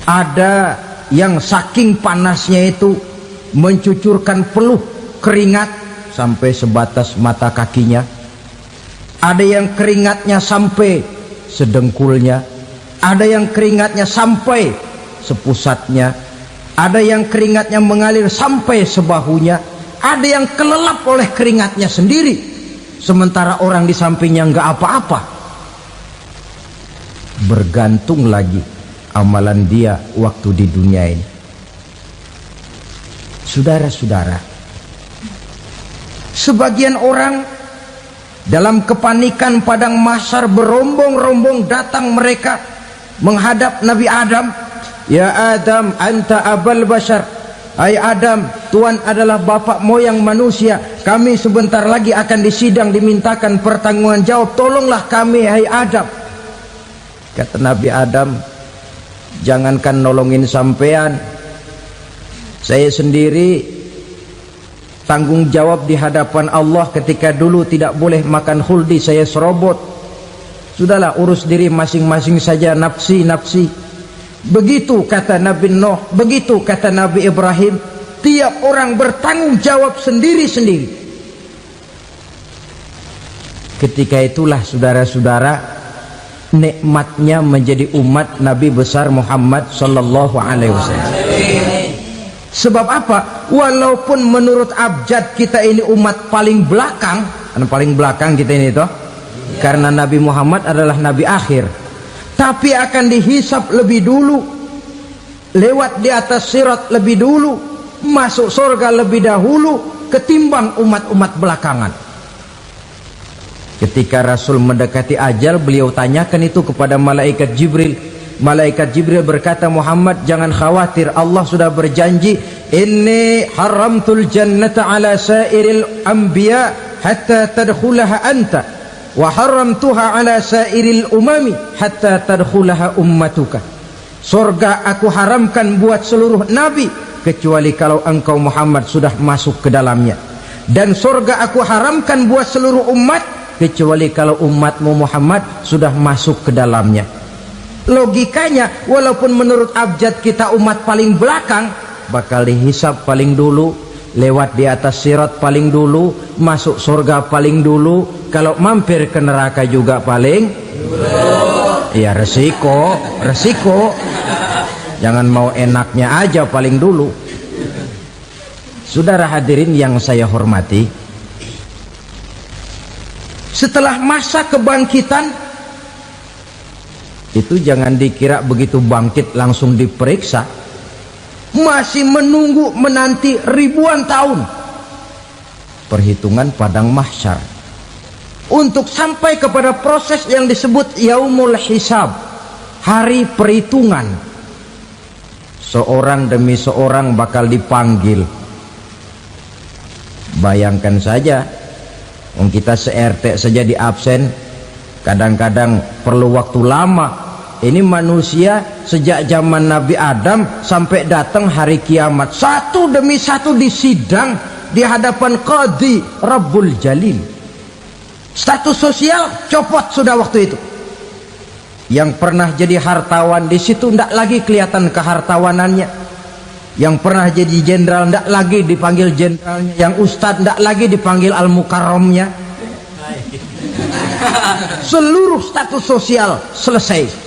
Ada yang saking panasnya itu mencucurkan peluh keringat sampai sebatas mata kakinya. Ada yang keringatnya sampai sedengkulnya, ada yang keringatnya sampai sepusatnya, ada yang keringatnya mengalir sampai sebahunya, ada yang kelelap oleh keringatnya sendiri, sementara orang di sampingnya nggak apa-apa. Bergantung lagi amalan dia waktu di dunia ini. Saudara-saudara, sebagian orang dalam kepanikan padang mahsyar berombong-rombong datang mereka menghadap Nabi Adam. Ya Adam, anta abal bashar. Hai Adam, Tuhan adalah bapak moyang manusia. Kami sebentar lagi akan disidang, dimintakan pertanggungan jawab. Tolonglah kami, hai Adam. Kata Nabi Adam, jangankan nolongin sampean, saya sendiri tanggung jawab di hadapan Allah ketika dulu tidak boleh makan khuldi, saya serobot. Sudahlah, urus diri masing-masing saja, nafsi. Begitu kata Nabi Nuh, begitu kata Nabi Ibrahim. Tiap orang bertanggung jawab sendiri-sendiri. Ketika itulah saudara-saudara, nikmatnya menjadi umat Nabi besar Muhammad sallallahu alaihi wasallam. Sebab apa? Walaupun menurut abjad kita ini umat paling belakang, paling belakang kita ini toh, karena Nabi Muhammad adalah Nabi akhir, tapi akan dihisap lebih dulu, lewat di atas sirat lebih dulu, masuk surga lebih dahulu ketimbang umat-umat belakangan. Ketika Rasul mendekati ajal, beliau tanyakan itu kepada malaikat Jibril. Malaikat Jibril berkata, Muhammad jangan khawatir, Allah sudah berjanji, inni haramtul jannata ala sairil anbiya hatta tadkhulaha anta wa haramtuha ala sairil umami hatta tadkhulaha ummatuka. Surga aku haramkan buat seluruh nabi kecuali kalau engkau Muhammad sudah masuk ke dalamnya, dan surga aku haramkan buat seluruh umat kecuali kalau umatmu Muhammad sudah masuk ke dalamnya. Logikanya, walaupun menurut abjad kita umat paling belakang, bakal dihisap paling dulu, lewat di atas sirat paling dulu, masuk surga paling dulu, kalau mampir ke neraka juga paling dulu. Ya resiko. Jangan mau enaknya aja paling dulu. Saudara hadirin yang saya hormati, setelah masa kebangkitan itu jangan dikira begitu bangkit langsung diperiksa, masih menunggu menanti ribuan tahun perhitungan padang mahsyar untuk sampai kepada proses yang disebut yaumul hisab, hari perhitungan. Seorang demi seorang bakal dipanggil. Bayangkan saja, kita se-RT saja di absen, kadang-kadang perlu waktu lama. Ini manusia sejak zaman Nabi Adam sampai datang hari kiamat, satu demi satu disidang di hadapan Qadhi Rabbul Jalil. Status sosial copot sudah waktu itu. Yang pernah jadi hartawan di situ tidak lagi kelihatan kehartawanannya. Yang pernah jadi jenderal tidak lagi dipanggil jenderalnya. Yang ustadz tidak lagi dipanggil al-mukarramnya. Seluruh status sosial selesai.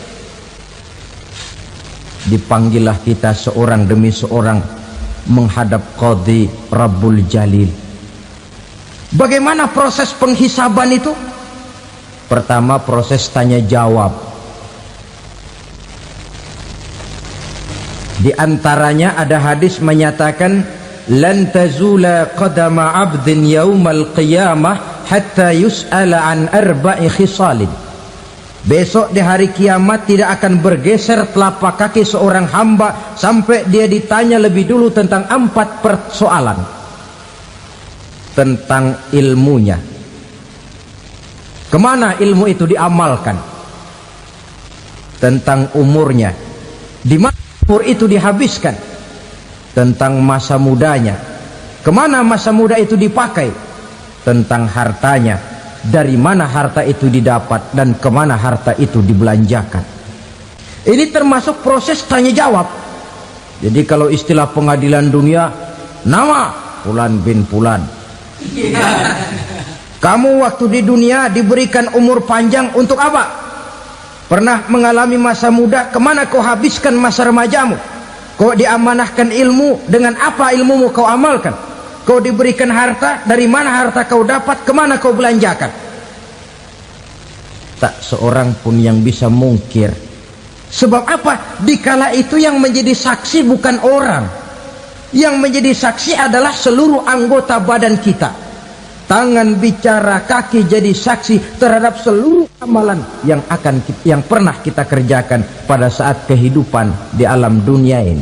Dipanggillah kita seorang demi seorang menghadap Qadhi Rabbul Jalil. Bagaimana proses penghisaban itu? Pertama, proses tanya jawab. Di antaranya ada hadis menyatakan, lan tazula qadama 'abdin yaumal qiyamah hatta yus'ala an arba'i khisalin. Besok di hari kiamat tidak akan bergeser telapak kaki seorang hamba sampai dia ditanya lebih dulu tentang 4 persoalan. Tentang ilmunya, kemana ilmu itu diamalkan. Tentang umurnya, di mana umur itu dihabiskan. Tentang masa mudanya, kemana masa muda itu dipakai. tentang hartanya, dari mana harta itu didapat dan kemana harta itu dibelanjakan. Ini termasuk proses tanya jawab. Jadi kalau istilah pengadilan dunia, nama Fulan bin Fulan. Kamu waktu di dunia diberikan umur panjang untuk apa? Pernah mengalami masa muda, kemana kau habiskan masa remajamu? Kau diamanahkan ilmu, dengan apa ilmumu kau amalkan? Kau diberikan harta, dari mana harta kau dapat, kemana kau belanjakan? Tak seorang pun yang bisa mungkir. Sebab apa? Dikala itu yang menjadi saksi bukan orang. Yang menjadi saksi adalah seluruh anggota badan kita. Tangan bicara, kaki jadi saksi terhadap seluruh amalan yang pernah kita kerjakan pada saat kehidupan di alam dunia ini.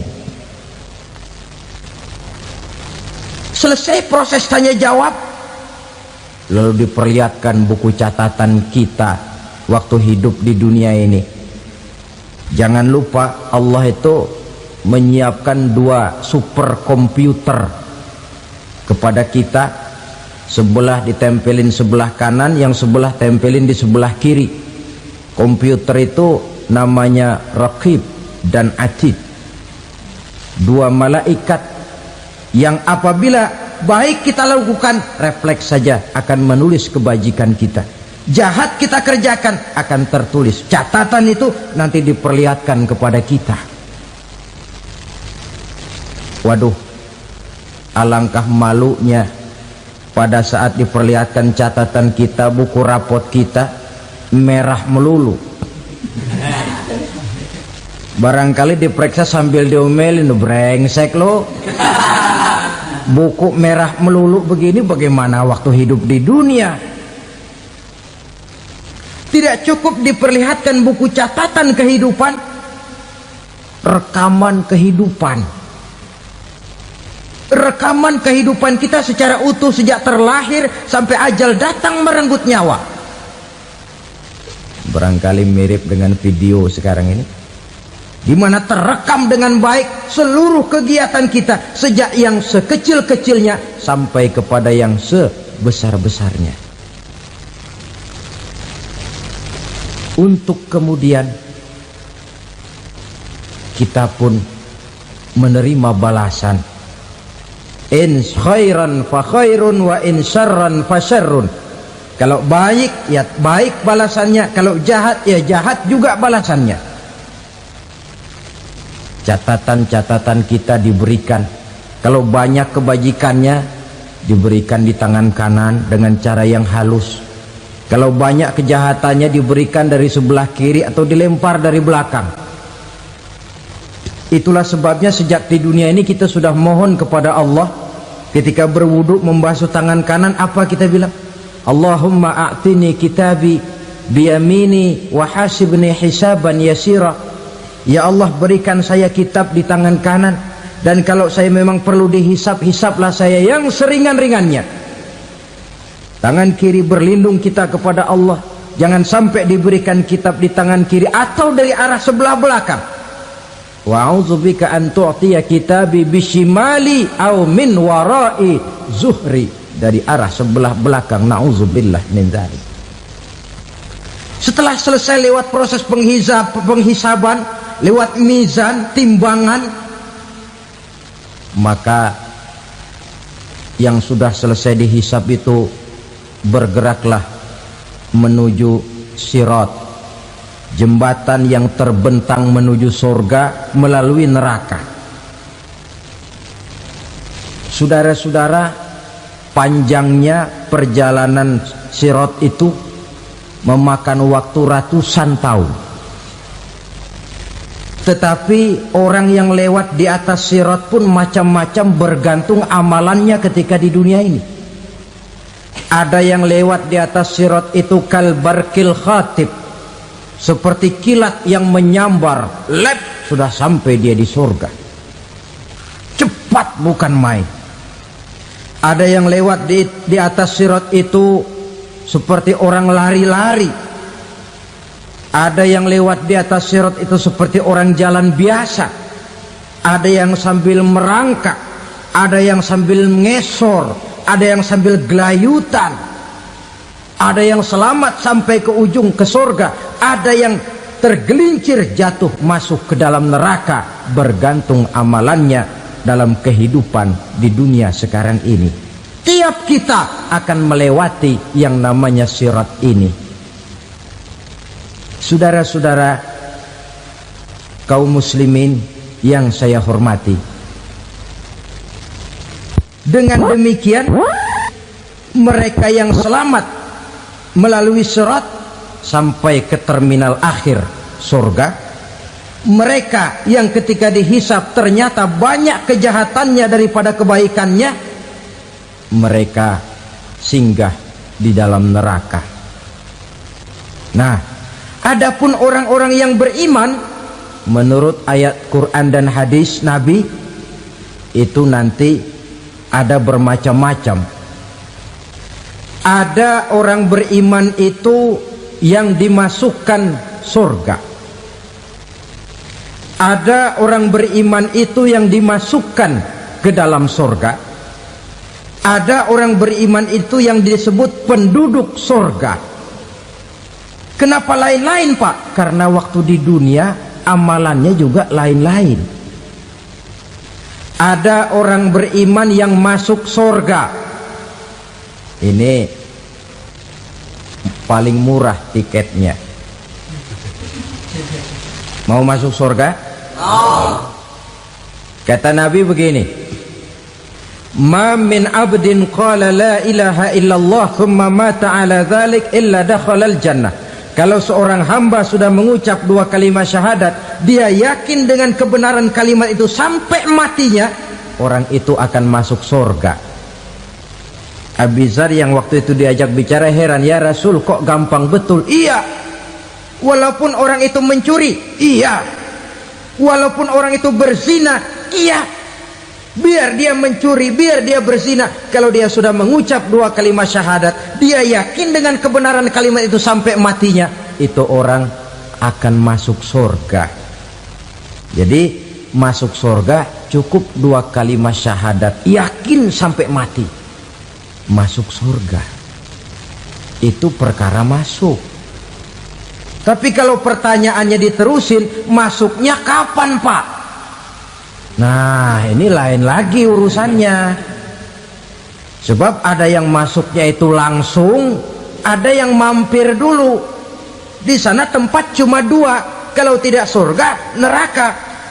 Selesai proses tanya jawab, lalu diperlihatkan buku catatan kita waktu hidup di dunia ini. Jangan lupa Allah itu menyiapkan 2 superkomputer kepada kita. Sebelah ditempelin sebelah kanan, yang sebelah tempelin di sebelah kiri. Komputer itu namanya Raqib dan Atid, 2 malaikat yang apabila baik kita lakukan, refleks saja akan menulis kebajikan kita. Jahat kita kerjakan, akan tertulis. Catatan itu nanti diperlihatkan kepada kita. Waduh, alangkah malunya pada saat diperlihatkan catatan kita, buku rapot kita merah melulu. Barangkali diperiksa sambil diomelin, brengsek lo. Buku merah melulu begini, bagaimana waktu hidup di dunia? Tidak cukup diperlihatkan buku catatan kehidupan, rekaman kehidupan. Rekaman kehidupan kita secara utuh sejak terlahir sampai ajal datang merenggut nyawa. Barangkali mirip dengan video sekarang ini, di mana terekam dengan baik seluruh kegiatan kita, sejak yang sekecil-kecilnya sampai kepada yang sebesar-besarnya. Untuk kemudian kita pun menerima balasan. In khairan fa khairun wa in syarran fa syarrun. Kalau baik ya baik balasannya, kalau jahat ya jahat juga balasannya. Catatan-catatan kita diberikan. Kalau banyak kebajikannya diberikan di tangan kanan dengan cara yang halus. Kalau banyak kejahatannya diberikan dari sebelah kiri atau dilempar dari belakang. Itulah sebabnya sejak di dunia ini kita sudah mohon kepada Allah. Ketika berwudu membasuh tangan kanan, apa kita bilang? Allahumma a'tini kitabi biyamini wa hasibni hisaban yasira. Ya Allah, berikan saya kitab di tangan kanan, dan kalau saya memang perlu dihisap, hisaplah saya yang seringan-ringannya. Tangan kiri berlindung kita kepada Allah, jangan sampai diberikan kitab di tangan kiri atau dari arah sebelah belakang. Wa a'udzubika an tu'tiya kitabi bishimali aw min wara'i zuhri, dari arah sebelah belakang. Na'udzubillah min dzalik. Setelah selesai lewat proses penghisaban, lewat mizan, timbangan, maka yang sudah selesai dihisab itu bergeraklah menuju sirat, jembatan yang terbentang menuju surga melalui neraka. Saudara-saudara, panjangnya perjalanan sirat itu memakan waktu ratusan tahun. Tetapi orang yang lewat di atas sirat pun macam-macam, bergantung amalannya ketika di dunia ini. Ada yang lewat di atas sirat itu kalbarkil khatib, seperti kilat yang menyambar, lep, sudah sampai dia di surga. Cepat bukan main. Ada yang lewat di atas sirat itu seperti orang lari-lari. Ada yang lewat di atas sirat itu seperti orang jalan biasa. Ada yang sambil merangkak, ada yang sambil ngesor, ada yang sambil gelayutan, ada yang selamat sampai ke ujung ke surga, ada yang tergelincir jatuh masuk ke dalam neraka, bergantung amalannya dalam kehidupan di dunia sekarang ini. Tiap kita akan melewati yang namanya sirat ini. Saudara-saudara kaum muslimin yang saya hormati, dengan demikian mereka yang selamat melalui sirat sampai ke terminal akhir surga, mereka yang ketika dihisab ternyata banyak kejahatannya daripada kebaikannya, mereka singgah di dalam neraka. Nah, adapun orang-orang yang beriman menurut ayat Quran dan hadis Nabi itu nanti ada bermacam-macam. Ada orang beriman itu yang dimasukkan surga. Ada orang beriman itu yang dimasukkan ke dalam surga. Ada orang beriman itu yang disebut penduduk surga. Kenapa lain-lain, Pak? Karena waktu di dunia amalannya juga lain-lain. Ada orang beriman yang masuk surga. Ini paling murah tiketnya. Mau masuk surga? Kata Nabi begini, ma min abdin qala la ilaha illallah thumma mata ala dhalik illa dakhalal jannah. Kalau seorang hamba sudah mengucap dua kalimat syahadat, dia yakin dengan kebenaran kalimat itu sampai matinya, orang itu akan masuk surga. Abi Dzar yang waktu itu diajak bicara heran, ya Rasul kok gampang betul? Iya, walaupun orang itu mencuri, iya, walaupun orang itu berzina, iya, biar dia mencuri, biar dia berzina, kalau dia sudah mengucap dua kalimat syahadat, dia yakin dengan kebenaran kalimat itu sampai matinya, itu orang akan masuk surga. Jadi masuk surga cukup dua kalimat syahadat, yakin sampai mati, masuk surga. Itu perkara masuk. Tapi kalau pertanyaannya diterusin, masuknya kapan, Pak? Nah, ini lain lagi urusannya. Sebab ada yang masuknya itu langsung, ada yang mampir dulu. Di sana tempat cuma dua, kalau tidak surga, neraka.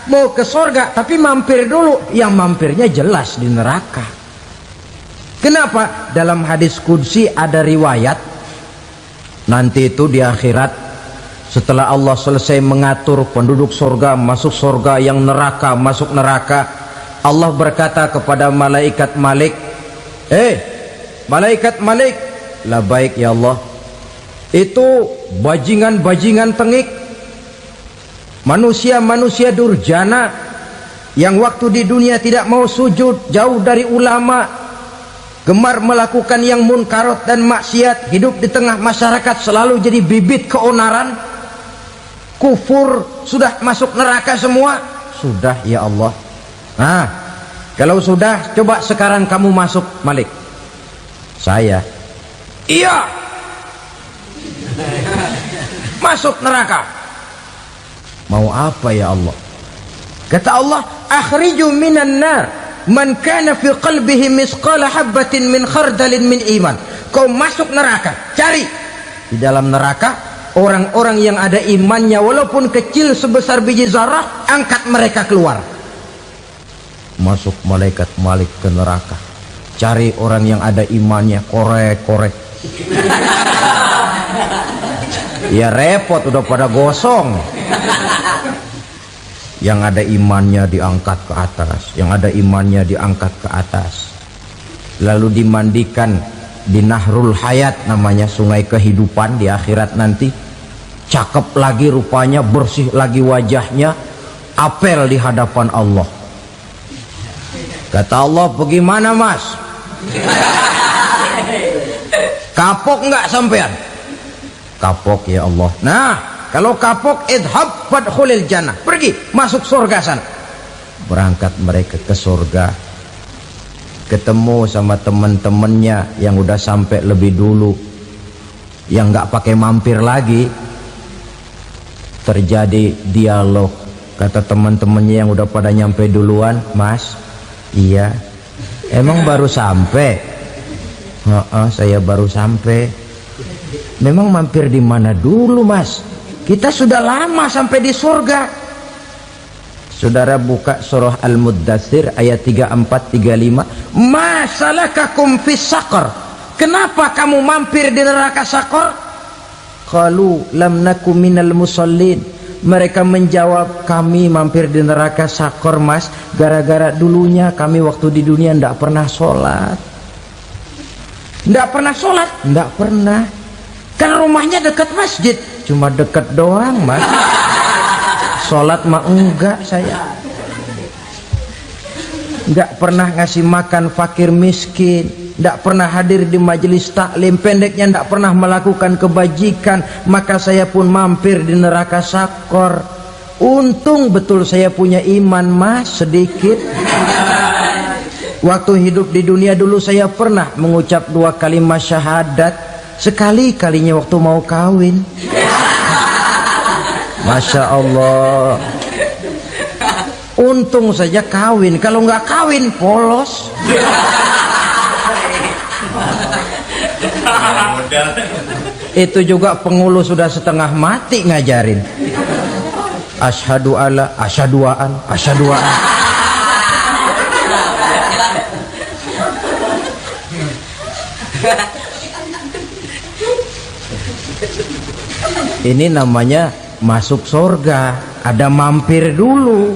Mau ke surga tapi mampir dulu, yang mampirnya jelas di neraka. Kenapa? Dalam hadis qudsi ada riwayat, nanti itu di akhirat, setelah Allah selesai mengatur penduduk surga masuk surga, yang neraka masuk neraka, Allah berkata kepada malaikat Malik, malaikat Malik, labaik ya Allah, itu bajingan-bajingan tengik, manusia-manusia durjana yang waktu di dunia tidak mau sujud, jauh dari ulama, gemar melakukan yang munkarat dan maksiat, hidup di tengah masyarakat selalu jadi bibit keonaran, kufur, sudah masuk neraka semua. Sudah ya Allah. Nah, kalau sudah, coba sekarang kamu masuk, Malik. Saya, iya, masuk neraka. Mau apa ya Allah? Kata Allah, akhriju minan nar man kana fi qalbihi misqala habatin min khardalin min iman. Kau masuk neraka, cari di dalam neraka orang-orang yang ada imannya walaupun kecil sebesar biji zarah, angkat mereka keluar. Masuk malaikat Malik ke neraka, cari orang yang ada imannya, korek-korek. Ya repot, udah pada gosong. Yang ada imannya diangkat ke atas, yang ada imannya diangkat ke atas, lalu dimandikan di Nahrul Hayat, namanya sungai kehidupan di akhirat nanti. Cakep lagi rupanya, bersih lagi wajahnya, apel di hadapan Allah. Kata Allah, bagaimana mas? Kapok nggak sampean? Kapok ya Allah. Nah, kalau kapok, idhab fadkhulil jannah, pergi masuk surga sana. Berangkat mereka ke surga. ketemu sama teman-temannya yang udah sampai lebih dulu, yang nggak pakai mampir lagi. Terjadi dialog. Kata teman-temannya yang udah pada nyampe duluan, "Mas, iya, emang baru sampai?" Saya baru sampai." "Memang mampir di mana dulu, Mas? Kita sudah lama sampai di surga." Saudara buka surah Al-Muddatsir ayat 34-35. "Ma salakakum fis saqar?" Kenapa kamu mampir di neraka Saqar? Qalu lam naku minal musallin. Mereka menjawab, "Kami mampir di neraka Saqar, Mas, gara-gara dulunya kami waktu di dunia ndak pernah sholat." Ndak pernah sholat? Ndak pernah. Kan rumahnya dekat masjid. Cuma dekat doang, Mas. Sholat mah enggak saya. Enggak pernah ngasih makan fakir miskin, enggak pernah hadir di majelis taklim, pendeknya enggak pernah melakukan kebajikan, maka saya pun mampir di neraka Saqar. Untung betul saya punya iman, Mas, sedikit. Waktu hidup di dunia dulu saya pernah mengucap 2 kalimat syahadat, sekali-kalinya waktu mau kawin. Masya Allah. Untung saja kawin, kalau nggak kawin polos. Itu juga pengulu sudah setengah mati ngajarin. Asyhadu alla, asyaduaan, asyaduaan. Ini namanya masuk surga, ada mampir dulu.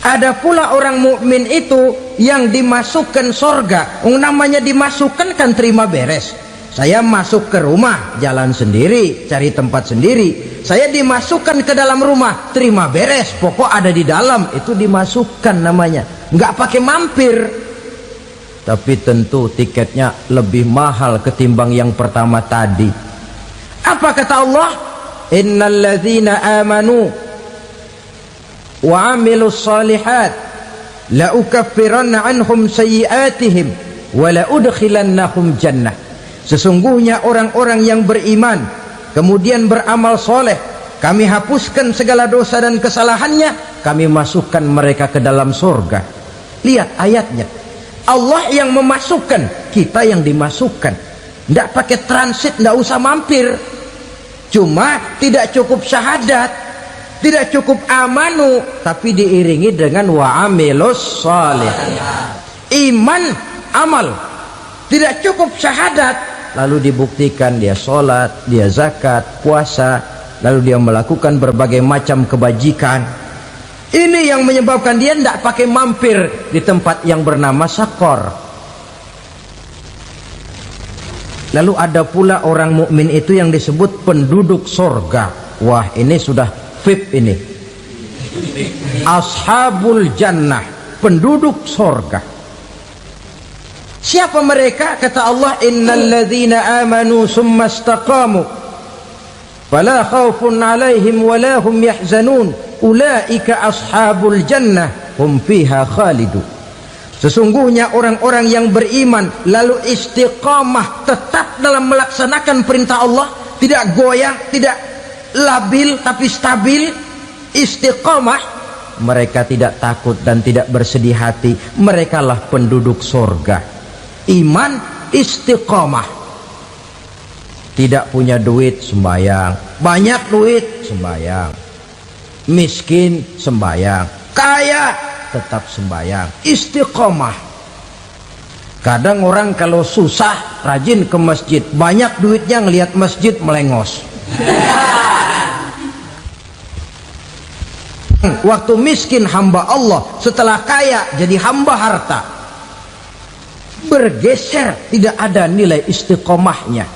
Ada pula orang mukmin itu yang dimasukkan surga. Namanya dimasukkan kan terima beres. Saya masuk ke rumah, jalan sendiri, cari tempat sendiri. Saya dimasukkan ke dalam rumah, terima beres, pokok ada di dalam, itu dimasukkan namanya. Nggak pakai mampir. Tapi tentu tiketnya lebih mahal ketimbang yang pertama tadi. Apa kata Allah? Innal ladzina amanu wa amilus shalihat la ukaffiranna anhum sayyi'atihim wa la udkhilannahum jannah. Sesungguhnya orang-orang yang beriman kemudian beramal soleh, kami hapuskan segala dosa dan kesalahannya, kami masukkan mereka ke dalam surga. Lihat ayatnya, Allah yang memasukkan, kita yang dimasukkan. Tidak pakai transit, tidak usah mampir. Cuma tidak cukup syahadat, tidak cukup amanu, tapi diiringi dengan wa'amilus salih. Iman, amal. Tidak cukup syahadat, lalu dibuktikan dia sholat, dia zakat, puasa, lalu dia melakukan berbagai macam kebajikan. Ini yang menyebabkan dia tidak pakai mampir di tempat yang bernama Saqar. Lalu ada pula orang mukmin itu yang disebut penduduk surga. Wah, ini sudah VIP ini. Ashabul jannah, penduduk surga. Siapa mereka? Kata Allah, innal ladzina amanu summa istaqamu fala khaufun alaihim wala hum yahzanun ulaika ashabul jannah hum fiha khalidun. Sesungguhnya orang-orang yang beriman lalu istiqamah, tetap dalam melaksanakan perintah Allah, tidak goyah, tidak labil tapi stabil, istiqamah, mereka tidak takut dan tidak bersedih hati, merekalah penduduk surga. Iman, istiqamah. Tidak punya duit, sembahyang. Banyak duit, sembahyang. Miskin, sembahyang. Kaya, tetap sembahyang. Istiqamah. Kadang orang kalau susah rajin ke masjid, banyak duitnya ngelihat masjid melengos. Waktu miskin hamba Allah, setelah kaya jadi hamba harta. Bergeser, tidak ada nilai istiqomahnya.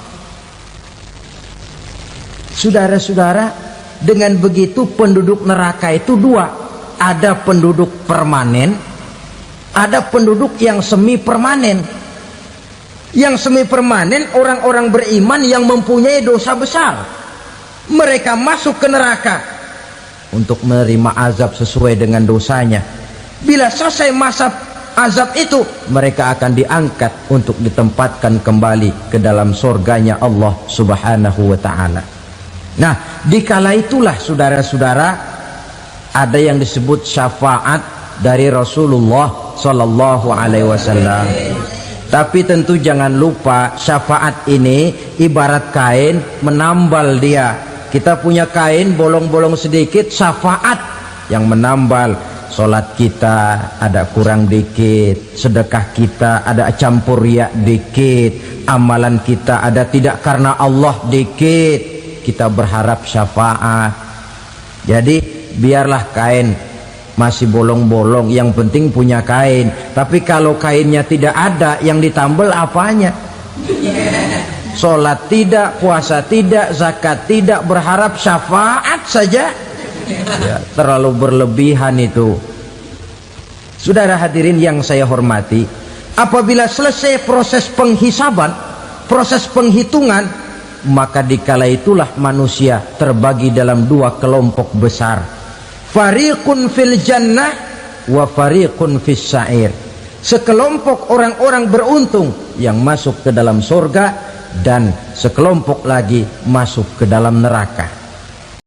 Saudara-saudara, dengan begitu penduduk neraka itu dua. Ada penduduk permanen, ada penduduk yang semi permanen. Yang semi permanen orang-orang beriman yang mempunyai dosa besar. Mereka masuk ke neraka untuk menerima azab sesuai dengan dosanya. Bila selesai masa azab itu, mereka akan diangkat untuk ditempatkan kembali ke dalam surganya Allah subhanahu wa ta'ala. Nah, dikala itulah saudara-saudara, ada yang disebut syafaat dari Rasulullah sallallahu alaihi wasallam. Tapi tentu jangan lupa, syafaat ini ibarat kain menambal dia. Kita punya kain bolong-bolong sedikit, syafaat yang menambal. Solat kita ada kurang dikit, sedekah kita ada campur riak dikit, amalan kita ada tidak karena Allah dikit, kita berharap syafaat. Jadi biarlah kain masih bolong-bolong, yang penting punya kain. Tapi kalau kainnya tidak ada, yang ditambal apanya? Solat tidak, puasa tidak, zakat tidak, berharap syafaat saja. Ya, terlalu berlebihan itu. Saudara hadirin yang saya hormati, apabila selesai proses penghisaban, proses penghitungan, maka dikala itulah manusia terbagi dalam dua kelompok besar. Fariqun fil jannah wa fariqun fis sa'ir. Sekelompok orang-orang beruntung yang masuk ke dalam surga, dan sekelompok lagi masuk ke dalam neraka.